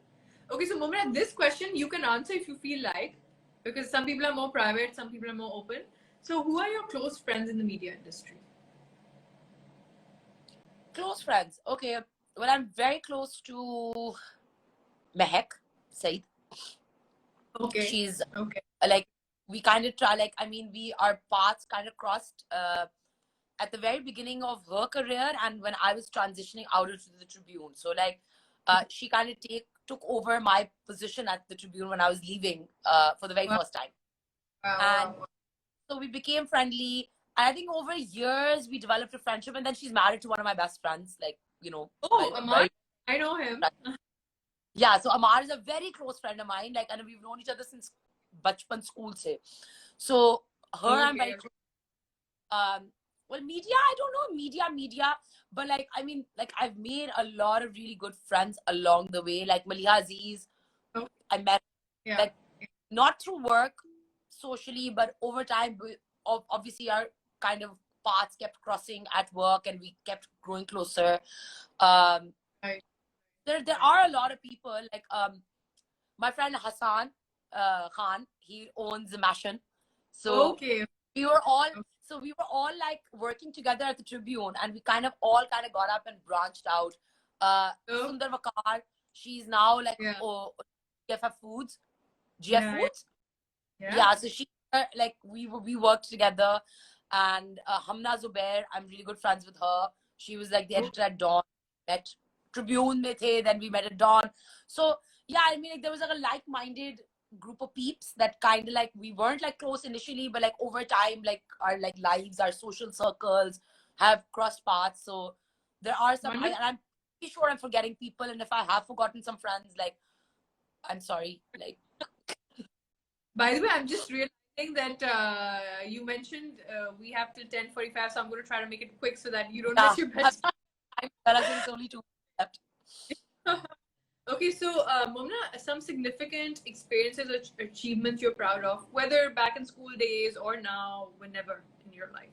Okay, so Momina, this question you can answer if you feel like, because some people are more private, some people are more open. So, who are your close friends in the media industry? Close friends. Okay. Well, I'm very close to Mehak Said. Okay. She's okay. Like, we kind of try, like, I mean, our paths kind of crossed at the very beginning of her career and when I was transitioning out of the Tribune. So, like, she kind of took over my position at the Tribune when I was leaving for the very first time. And so we became friendly. And I think over years we developed a friendship, and then she's married to one of my best friends. Like, you know. Oh, Amar, I know him. Yeah, so Amar is a very close friend of mine. Like, and we've known each other since bachpan school se. So her, I'm very close. Well, media, I don't know media, but like, I mean, like, I've made a lot of really good friends along the way. Like Maliha Aziz, I met like not through work, socially, but over time, obviously our kind of paths kept crossing at work, and we kept growing closer. There are a lot of people like my friend Hassan Khan. He owns Mashan, so we were all like working together at the Tribune, and we kind of got up and branched out. Sundar Vakar, she's now like GFF Foods, GF Foods. Yeah, so she like we worked together, and Hamna Zubair, I'm really good friends with her. She was like the editor at Dawn. Met Tribune mein the, then we met at Dawn. So yeah, I mean, like, there was like a like-minded group of peeps that kind of like, we weren't like close initially, but like over time, like our like lives, our social circles have crossed paths. So there are some, and I'm pretty sure I'm forgetting people, and if I have forgotten some friends, like, I'm sorry. Like, by the way, I'm just realizing that you mentioned we have till 10:45, so I'm going to try to make it quick so that you don't miss your bedtime. I'm realizing it's only 2 left. Okay, so Momina, some significant experiences or achievements you're proud of, whether back in school days or now, whenever in your life.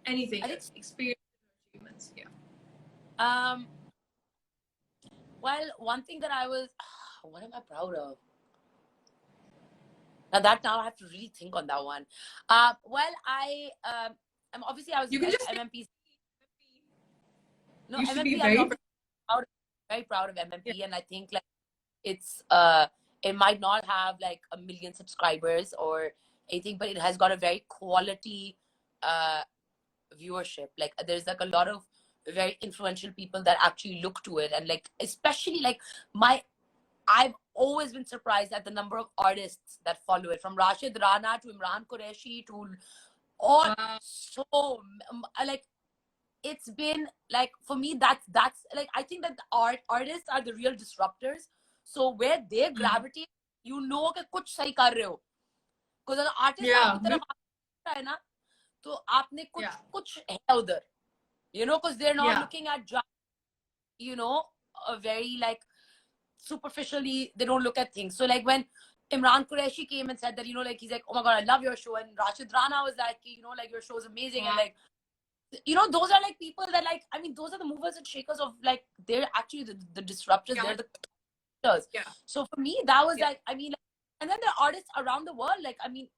Anything, experiences or achievements, yeah. Well, one thing that I was, what am I proud of? Now I have to really think on that one. Well, I'm obviously I was you can just MMP. No, you should MMP. Be very very proud of MMP, and I think like it's it might not have like 1 million subscribers or anything, but it has got a very quality viewership. Like, there's like a lot of very influential people that actually look to it, and like, especially like I've always been surprised at the number of artists that follow it, from Rashid Rana to Imran Qureshi to all. So like, it's been like, for me, that's like, I think that the artists are the real disruptors. So where they gravitate, you know कि कुछ सही कर रहे हो, because अगर artist आपकी तरफ है ना, तो आपने कुछ है उधर, you know, because they're not looking at just, you know, a very like superficially, they don't look at things. So like, when Imran Qureshi came and said that, you know, like, he's like, oh my god, I love your show, and Rashid Rana was like, you know, like, your show is amazing, and like, you know, those are like people that, like, I mean, those are the movers and shakers of like, they're actually the disruptors. They're the creators. So for me, that was like, I mean, like, and then there are artists around the world. Like, I mean,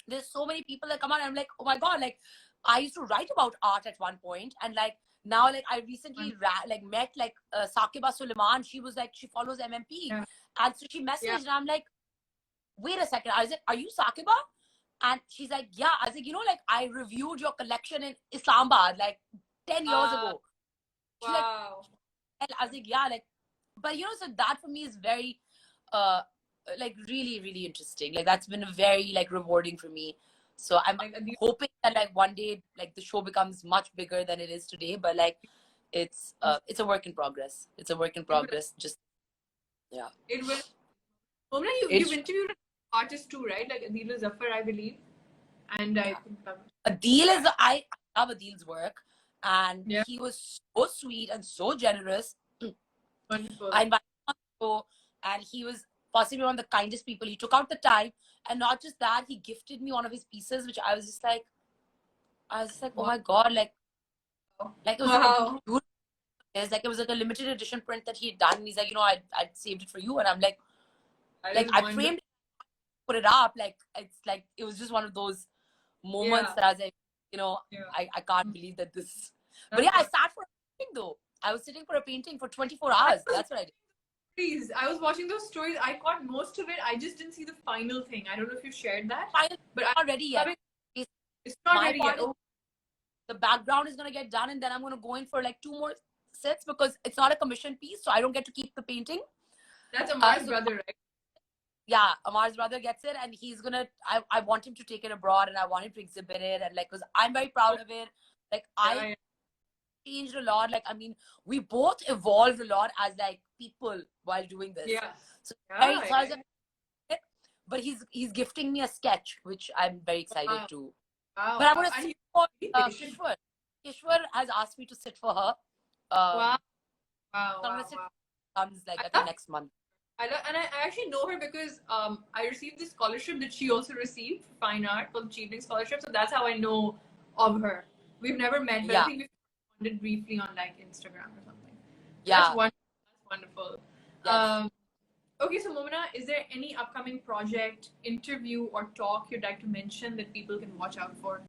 there's so many people that come out, and I'm like, oh my god, like, I used to write about art at one point, and like, now, like, I recently like met like Sakiba Suleiman. She was like, she follows MMP, and so she messaged, and I'm like, wait a second, I was like, are you Sakiba? And she's like, yeah. I was like, you know, like, I reviewed your collection in Islamabad like 10 years ago. She's like, I was like, yeah, like, but you know, so that for me is very like, really, really interesting. Like, that's been a very like rewarding for me. So I'm hoping that like one day, like, the show becomes much bigger than it is today. But like, it's a work in progress. It's a work in progress. Just yeah. It will. Momina, you've interviewed artists too, right? Like Adil Zafar, I believe. And I think I love Adil's work, and he was so sweet and so generous. Wonderful. I invited him on the show, and he was possibly one of the kindest people. He took out the time, and not just that, he gifted me one of his pieces, which I was just like, oh my god, like it was like a beautiful. It was like a limited edition print that he had done. And he's like, I saved it for you, and I'm like I framed it, put it up, like it's like it was just one of those moments that I was like, I can't believe that this. But I sat for a painting though. I was sitting for a painting for 24 hours. That's what I did. Please, I was watching those stories. I caught most of it. I just didn't see the final thing. I don't know if you shared that. But I'm not ready yet. It's not ready yet. The background is gonna get done, and then I'm gonna go in for like 2 more sets because it's not a commission piece, so I don't get to keep the painting. That's Amar's brother, right? Yeah, Amar's brother gets it, and he's gonna. I want him to take it abroad, and I want him to exhibit it, and like, because I'm very proud of it. Like I changed a lot. Like I mean, we both evolved a lot as like people while doing this. Yeah. So very excited. But he's gifting me a sketch, which I'm very excited to. Wow. But I'm gonna sit for Kishwar. Kishwar has asked me to sit for her. Wow. So I'm gonna sit comes like I think next month. I actually know her because I received this scholarship that she also received for fine art, called the Chevening Scholarship. So that's how I know of her. We've never met, but I think we've bonded briefly on like Instagram or something. Yeah. That's wonderful. Yes. Okay, so Momina, is there any upcoming project, interview, or talk you'd like to mention that people can watch out for?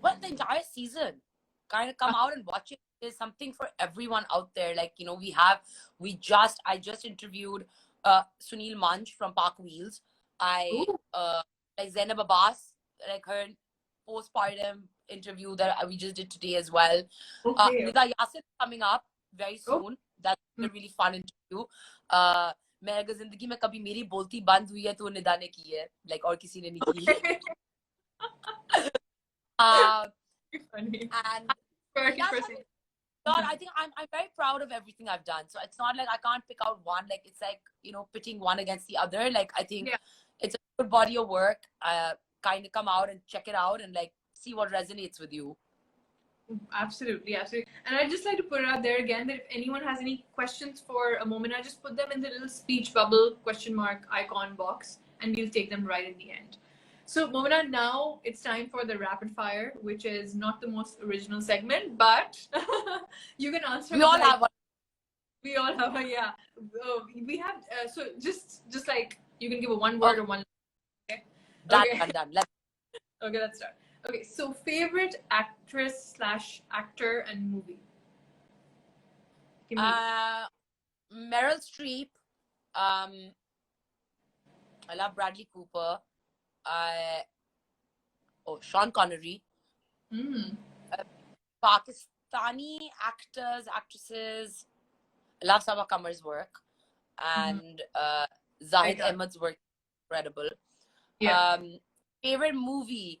Well, the entire season, kind of come out and watch it. There's something for everyone out there. Like, I just interviewed Sunil Manch from Park Wheels. Like Zainab Abbas, like her postpartum interview that we just did today as well. Nida Yassin coming up very soon. That's a really fun interview. मैं अगर जिंदगी में कभी मेरी बोलती बंद हुई है तो निदा ने की है, like और किसी ने नहीं की. And I think I'm very proud of everything I've done. So it's not like I can't pick out one. Like it's like pitting one against the other. Like I think it's a good body of work. Kind of come out and check it out and like see what resonates with you. Absolutely. And I'd just like to put it out there again that if anyone has any questions for Momina, just put them in the little speech bubble > icon box, and we'll take them right in the end. So Momina, now it's time for the rapid fire, which is not the most original segment, but you can answer. We all have one. We all have one, yeah. We have so just like you can give a one word or one. Okay. Done. Okay, let's start. Okay, so favorite actress / actor and movie? Meryl Streep. I love Bradley Cooper. Sean Connery. Pakistani actors, actresses. I love Sabah Kamar's work. And Zahid Ahmed's work, incredible. Yeah. Favorite movie.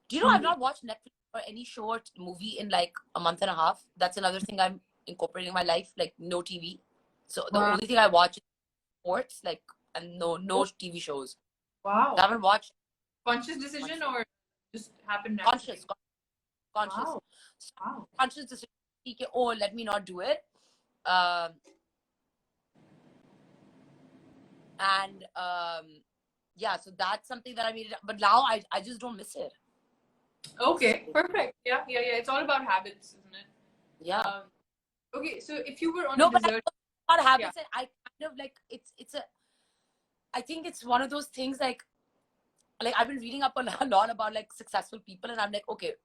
Do you know I've not watched Netflix or any short movie in like a month and a half? That's another thing I'm incorporating in my life, like no TV. So the only thing I watch is sports, like, and no TV shows. Wow. I haven't watched. Conscious decision or just happened naturally? Conscious. Wow. Conscious decision. Let me not do it. So that's something that I made. But now I just don't miss it. Okay, perfect. Yeah. It's all about habits, isn't it? Yeah. Okay, so if you were on a desert, but about habits, I kind of like I think it's one of those things like I've been reading up a lot about like successful people, and I'm like, okay,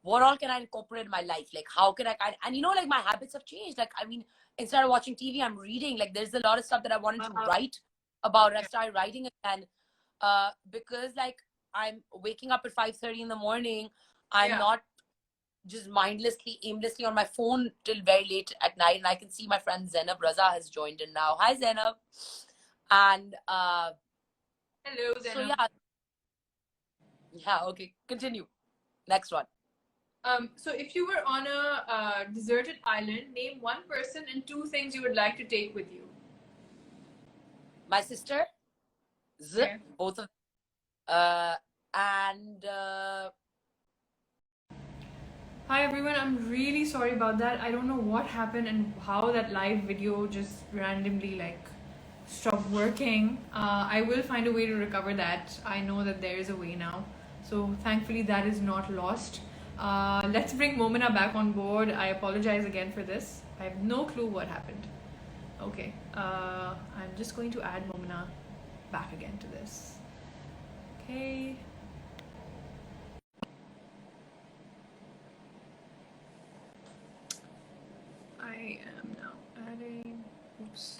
what all can I incorporate in my life? Like, how can I and like my habits have changed. Like, I mean, instead of watching TV, I'm reading. Like, there's a lot of stuff that I wanted to write about, and I started writing again because like I'm waking up at 5:30 in the morning. I'm not just mindlessly, aimlessly on my phone till very late at night. And I can see my friend Zainab Raza has joined in now. Hi, Zainab. And hello, Zainab. So yeah, okay, continue. Next one. So if you were on a deserted island, name one person and two things you would like to take with you. My sister, Okay. both of and Hi everyone, I'm really sorry about that. I don't know what happened and how that live video just randomly stopped working. I will find a way to recover that. I know that there is a way now. So thankfully that is not lost. Let's bring Momina back on board. I apologize again for this. I have no clue what happened. Okay, I'm just going to add Momina back again to this. Okay. I am now adding. Oops.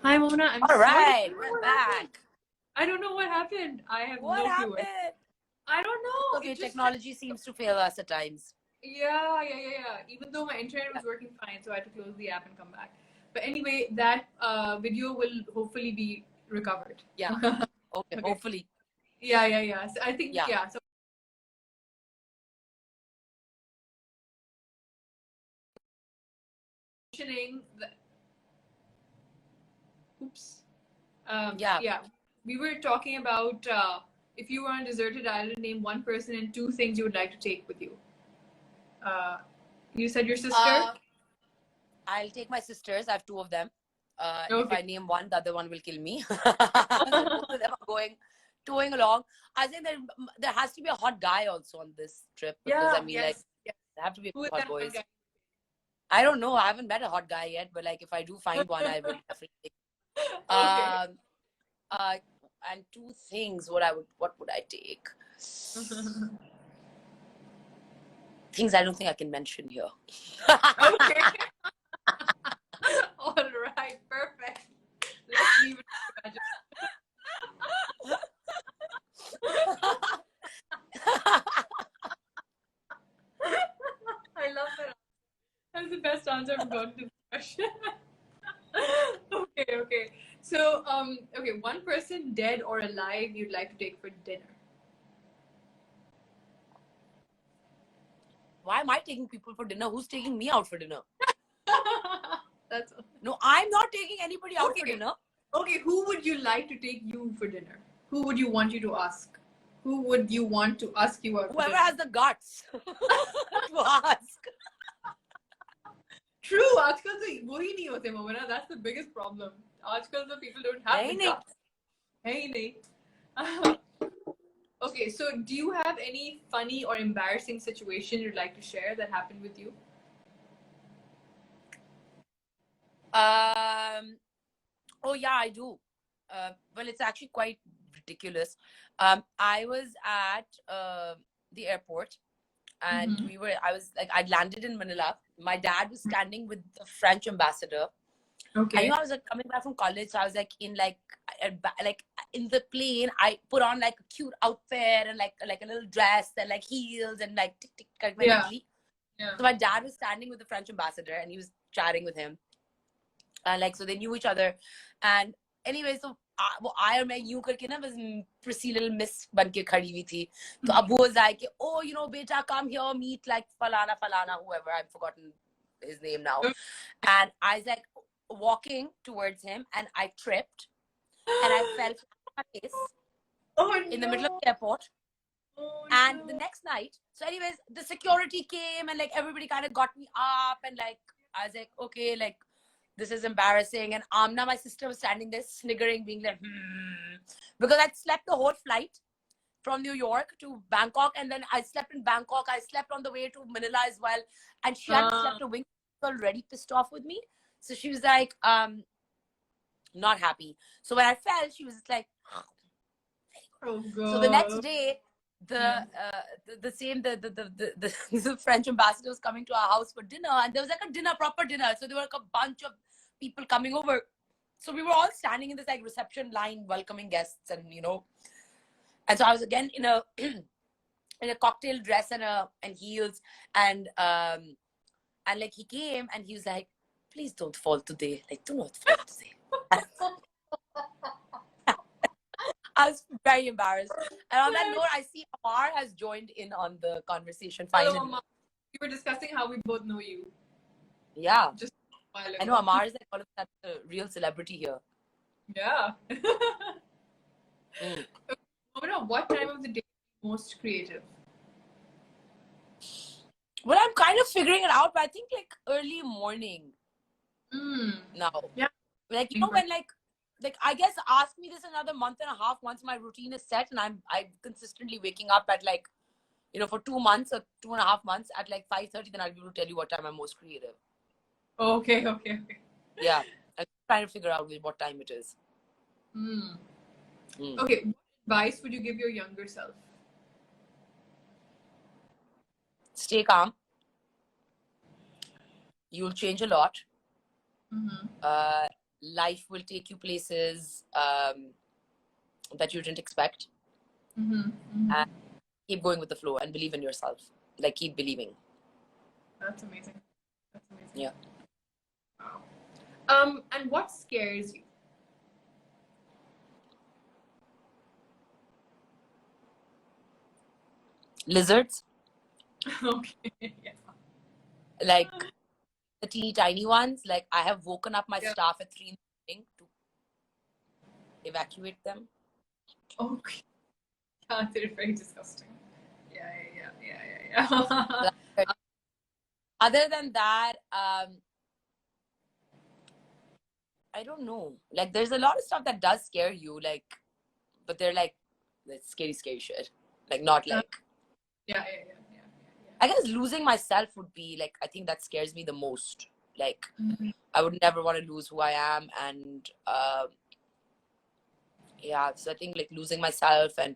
Hi, Mona. I'm all right, sorry. we're back. I don't know what happened. I have What no happened? clue. I don't know. Okay, technology seems to fail us at times. Yeah. Even though my internet was working fine, so I had to close the app and come back. But anyway, that video will hopefully be recovered. Yeah. Okay, hopefully. Yeah. So I think Yeah. So mentioning the oops. Yeah. We were talking about if you were on a deserted island, name one person and two things you would like to take with you. You said your sister? I'll take my sisters. I have two of them. Okay. If I name one, the other one will kill me. So both of them are towing along. I think there has to be a hot guy also on this trip because there have to be hot boys. I don't know. I haven't met a hot guy yet, but if I do find one, I will definitely. And two things. What would I take? Things I don't think I can mention here. Okay. All right. Perfect. Let's leave it to magic. I love that. That's the best answer I've gotten to this question. Okay. So, okay, one person dead or alive you'd like to take for dinner. Why am I taking people for dinner? Who's taking me out for dinner? That's No, I'm not taking anybody out for dinner. Okay, who would you like to take you for dinner? Who would you want you to ask? Who would you want to ask you out? Whoever has the guts to ask. True, आजकल तो वो ही नहीं होते Momina. That's the biggest problem. आजकल तो people don't have the guts. है ही नहीं. Okay, so do you have any funny or embarrassing situation you'd like to share that happened with you? Oh yeah, I do. Well, it's actually quite ridiculous. I was at the airport, and I'd landed in Manila. My dad was standing with the French ambassador. Okay. I was coming back from college, so I was in in the plane. I put on a cute outfit and a little dress and heels and tick tick. Yeah. So my dad was standing with the French ambassador, and he was chatting with him. So they knew each other, and anyway, so I और मैं यूं करके ना बस prissy little miss बन के खड़ी हुई थी. तो Abu was like, oh, beta, come here, meet falana, whoever, I've forgotten his name now. And I was walking towards him, and I tripped, and I fell on my face in the middle of the airport. And the next night, so anyways, the security came, and everybody kind of got me up, and I was okay, this is embarrassing. And Amna, my sister, was standing there sniggering, being because I'd slept the whole flight from New York to Bangkok, and then I slept in Bangkok. I slept on the way to Manila as well, and she hadn't slept a wink. Already pissed off with me, so she was not happy. So when I fell, she was oh God. So the next day, the French ambassador was coming to our house for dinner, and there was a proper dinner. So there were a bunch of people coming over. So we were all standing in this reception line, welcoming guests, and and so I was again in a in a cocktail dress and heels, and he came, and he was like, please don't fall today, do not fall today. I was very embarrassed. And on that note, I see Amar has joined in on the conversation finally. Hello, Amar. We were discussing how we both know you. Yeah. Just a while ago. I know Amar is like all of that real celebrity here. Yeah. Momina, what time of the day is most creative? Well, I'm kind of figuring it out, but I think like early morning now. Yeah. Like, you know, when like I guess ask me this another month and a half once my routine is set and I'm consistently waking up at like, you know, for 2 months or 2.5 months at like 5:30, then I'll be able to tell you what time I'm most creative. Okay. Yeah. I'm trying to figure out what time it is. Okay. What advice would you give your younger self? Stay calm. You'll change a lot. Life will take you places that you didn't expect. And keep going with the flow and believe in yourself. Like, keep believing. That's amazing. Yeah. Wow. And what scares you? Lizards. Okay. Yeah. Like the teeny tiny ones. Like, I have woken up my staff at 3 in the morning to evacuate them. Okay. They're very disgusting. Yeah. Other than that, I don't know. Like, there's a lot of stuff that does scare you, like, but they're like scary shit. Like, not like. Yeah. I guess losing myself would be like, I think that scares me the most. Like, I would never want to lose who I am, and yeah, so I think like losing myself and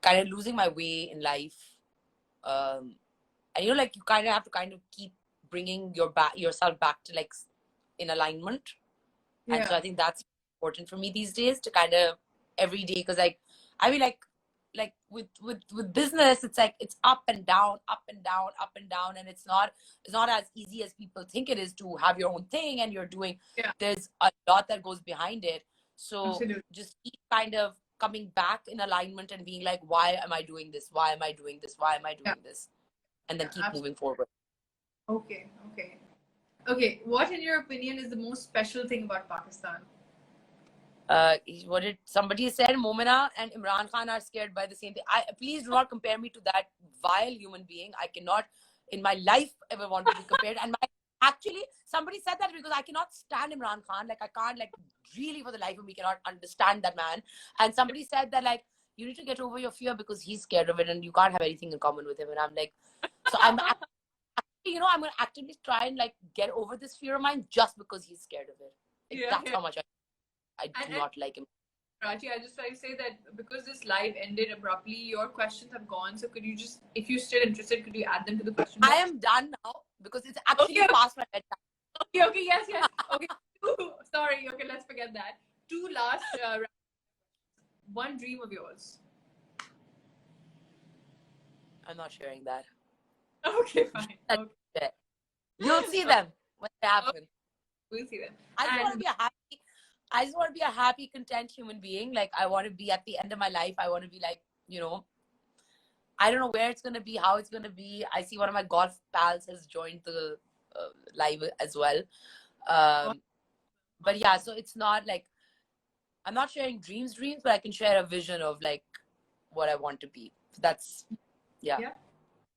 kind of losing my way in life. And you know, like you kind of have to kind of keep bringing yourself back to like in alignment. And so I think that's important for me these days to kind of every day, because like I mean like with business, it's like it's up and down, and it's not as easy as people think it is to have your own thing and you're doing. There's a lot that goes behind it. So just keep kind of coming back in alignment and being like, why am I doing this? Why am I doing this? Why am I doing this? And then keep moving forward. Okay. What, in your opinion, is the most special thing about Pakistan? What did somebody said? Momina and Imran Khan are scared by the same thing. Please do not compare me to that vile human being. I cannot, in my life, ever want to be compared. And actually, somebody said that because I cannot stand Imran Khan. Like, I can't, like, really for the life of me, cannot understand that man. And somebody said that, like, you need to get over your fear because he's scared of it and you can't have anything in common with him. And I'm like, so I'm going to actively try and, like, get over this fear of mine just because he's scared of it. Like, that's how much I do not like him. Raji, I just like to say that because this live ended abruptly, your questions have gone. So could you just, if you're still interested, could you add them to the question box? I am done now because it's actually past my bedtime. Okay, yes. Okay, sorry. Okay, let's forget that. 2 last. One dream of yours. I'm not sharing that. Okay, fine. Okay. You'll see them when they happen. We'll see them. I just want to be a happy, content human being. Like, I want to be at the end of my life. I want to be like, you know, I don't know where it's going to be, how it's going to be. I see one of my golf pals has joined the live as well. But yeah, so it's not like, I'm not sharing dreams, but I can share a vision of like what I want to be. So that's, yeah.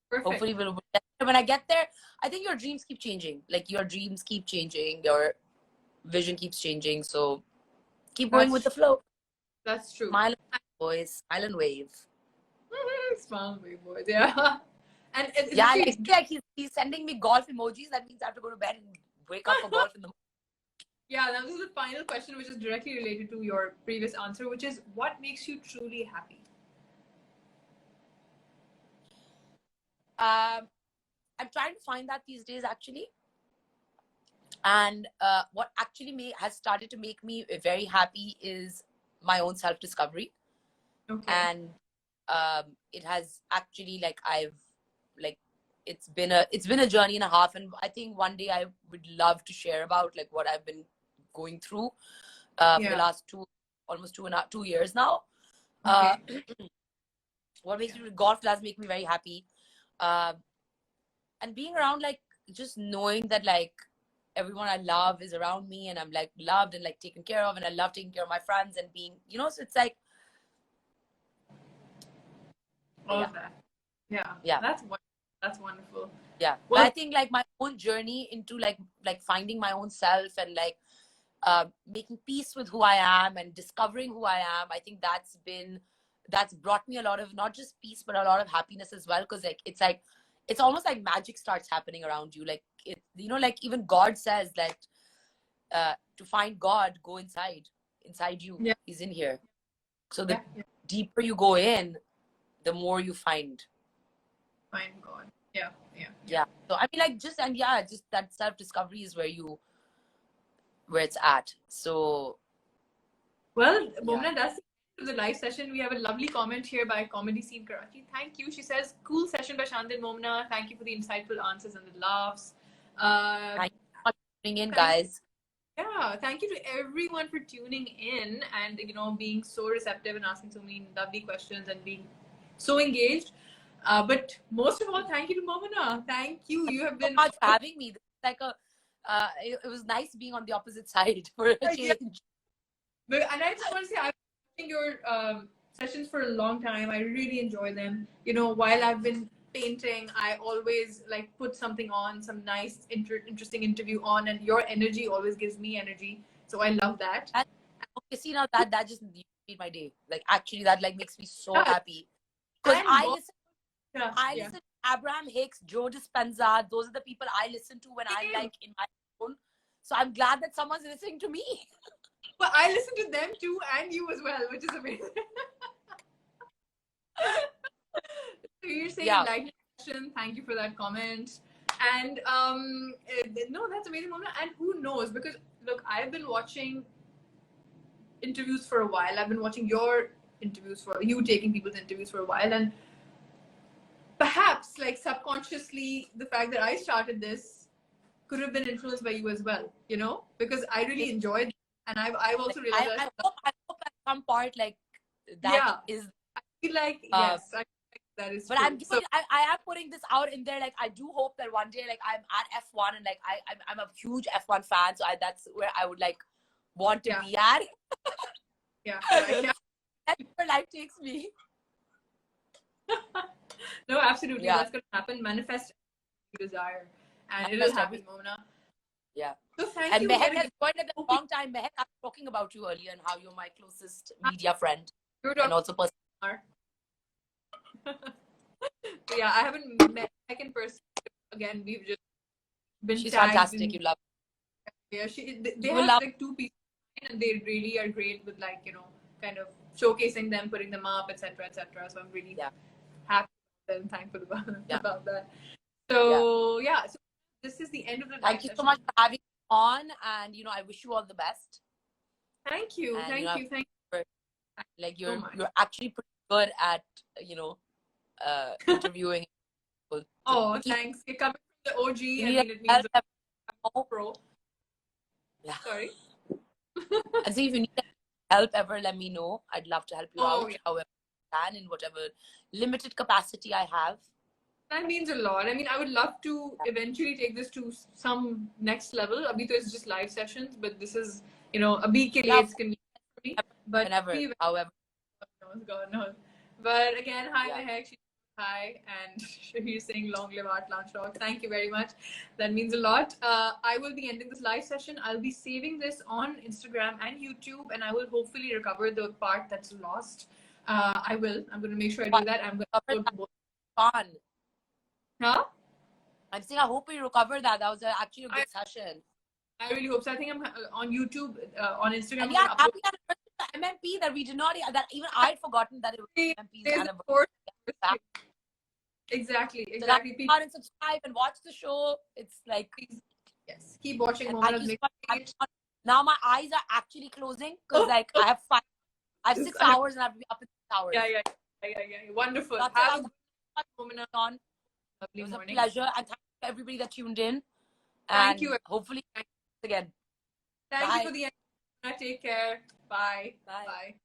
Perfect. Hopefully when I get there, I think your dreams keep changing. Like, your dreams keep changing. Your vision keeps changing. So keep going with the flow. That's true. Smile, boys. Smile and wave. Smile and wave, boys. Yeah. And like he's sending me golf emojis. That means I have to go to bed and wake up for golf in the morning. Yeah, now this is the final question, which is directly related to your previous answer, which is, what makes you truly happy? I'm trying to find that these days, actually. And what actually has started to make me very happy is my own self-discovery. Okay. And it has actually, like, it's been a journey and a half, and I think one day I would love to share about like what I've been going through for the last almost 2 years now. Okay. What makes me golf does make me very happy, and being around like just knowing that like everyone I love is around me, and I'm like loved and like taken care of, and I love taking care of my friends and being, so it's like all of that. Yeah. Yeah. That's wonderful. Yeah. Well, But I think like my own journey into like finding my own self and like making peace with who I am and discovering who I am, I think that's brought me a lot of not just peace but a lot of happiness as well, because like it's almost like magic starts happening around you. Like like even God says that to find God, go inside you. Yeah. He's in here. So the deeper you go in, the more you find God. Yeah. So I mean like just that self-discovery is where it's at. So well, Momina, that's the live session. We have a lovely comment here by Comedy Scene Karachi. Thank you. She says, cool session by Shandin. Momina, thank you for the insightful answers and the laughs. Thank you for tuning in, guys. Yeah, thank you to everyone for tuning in and being so receptive and asking so many lovely questions and being so engaged. But most of all, thank you to Momina. Thank you. You have been so much for having me. It's like it was nice being on the opposite side for a change. But, and I just want to say, I've been watching your sessions for a long time. I really enjoy them. While I've been painting, I always like put something on, some nice, interesting interview on, and your energy always gives me energy. So I love that. Okay, see now that just made my day. Like actually, that like makes me so happy because I listen to Abraham Hicks, Joe Dispenza. Those are the people I listen to when I'm like in my zone. So I'm glad that someone's listening to me. Well, I listen to them too, and you as well, which is amazing. So you're saying like question. Thank you for that comment. And no, that's amazing, Momina. And who knows? Because look, I've been watching interviews for a while. I've been watching your interviews for you taking people's interviews for a while, and perhaps like subconsciously, the fact that I started this could have been influenced by you as well. Because I really enjoyed. And I've also realized I hope at some part like that is. I feel like yes, I feel like that is. But true. I am putting this out in there. Like I do hope that one day, like I'm at F1 and like I'm a huge F1 fan. So that's where I would like want to be at. Yeah. That's where life takes me. No, absolutely. That's going to happen. Manifest your desire, and it will happen, Momina. Yeah. So thank you. And Mehak has joined at a long time. Mehak, I was talking about you earlier and how you're my closest media friend and also person. Yeah, I haven't met Mehak in person. Again, we've just been. She's fantastic. You love her. Yeah, they have like 2 people, and they really are great with like kind of showcasing them, putting them up, etc., etc. So I'm really happy and thankful about that. So so this is the end of the. Thank you so much for having me on, and I wish you all the best. Thank you, and, thank you. Like you're actually pretty good at interviewing. Oh, thanks. You're coming from the OG. I mean, it means I'm pro. Yeah. Sorry. And see, if you need help ever, let me know. I'd love to help you out however I can in whatever limited capacity I have. That means a lot. I mean, I would love to eventually take this to some next level. Abhi to it's just live sessions, but this is, abhi ke liye it's convenient for me. But whenever, however. God knows. But again, hi Mehak. Hi, and he's saying long live Art Lounge Talk. Thank you very much. That means a lot. I will be ending this live session. I'll be saving this on Instagram and YouTube, and I will hopefully recover the part that's lost. I will. I'm going to make sure I do that. I'm going to upload both. Fun. Huh? I'm saying I hope we recover that. That was actually a good session. I really hope so. I think I'm on YouTube, on Instagram. And yeah, happy anniversary to MMP that we did not, that even I had forgotten that it was MMP's anniversary. Exactly. So that people and subscribe and watch the show. It's like, yes, keep watching. Now my eyes are actually closing because like I have 6 hours and I have to be up in 6 hours. Yeah. Wonderful. Have a good moment on. It was a pleasure, and thank you to everybody that tuned in. And thank you. Hopefully again. Thank you for the Take care. Bye. Bye. Bye.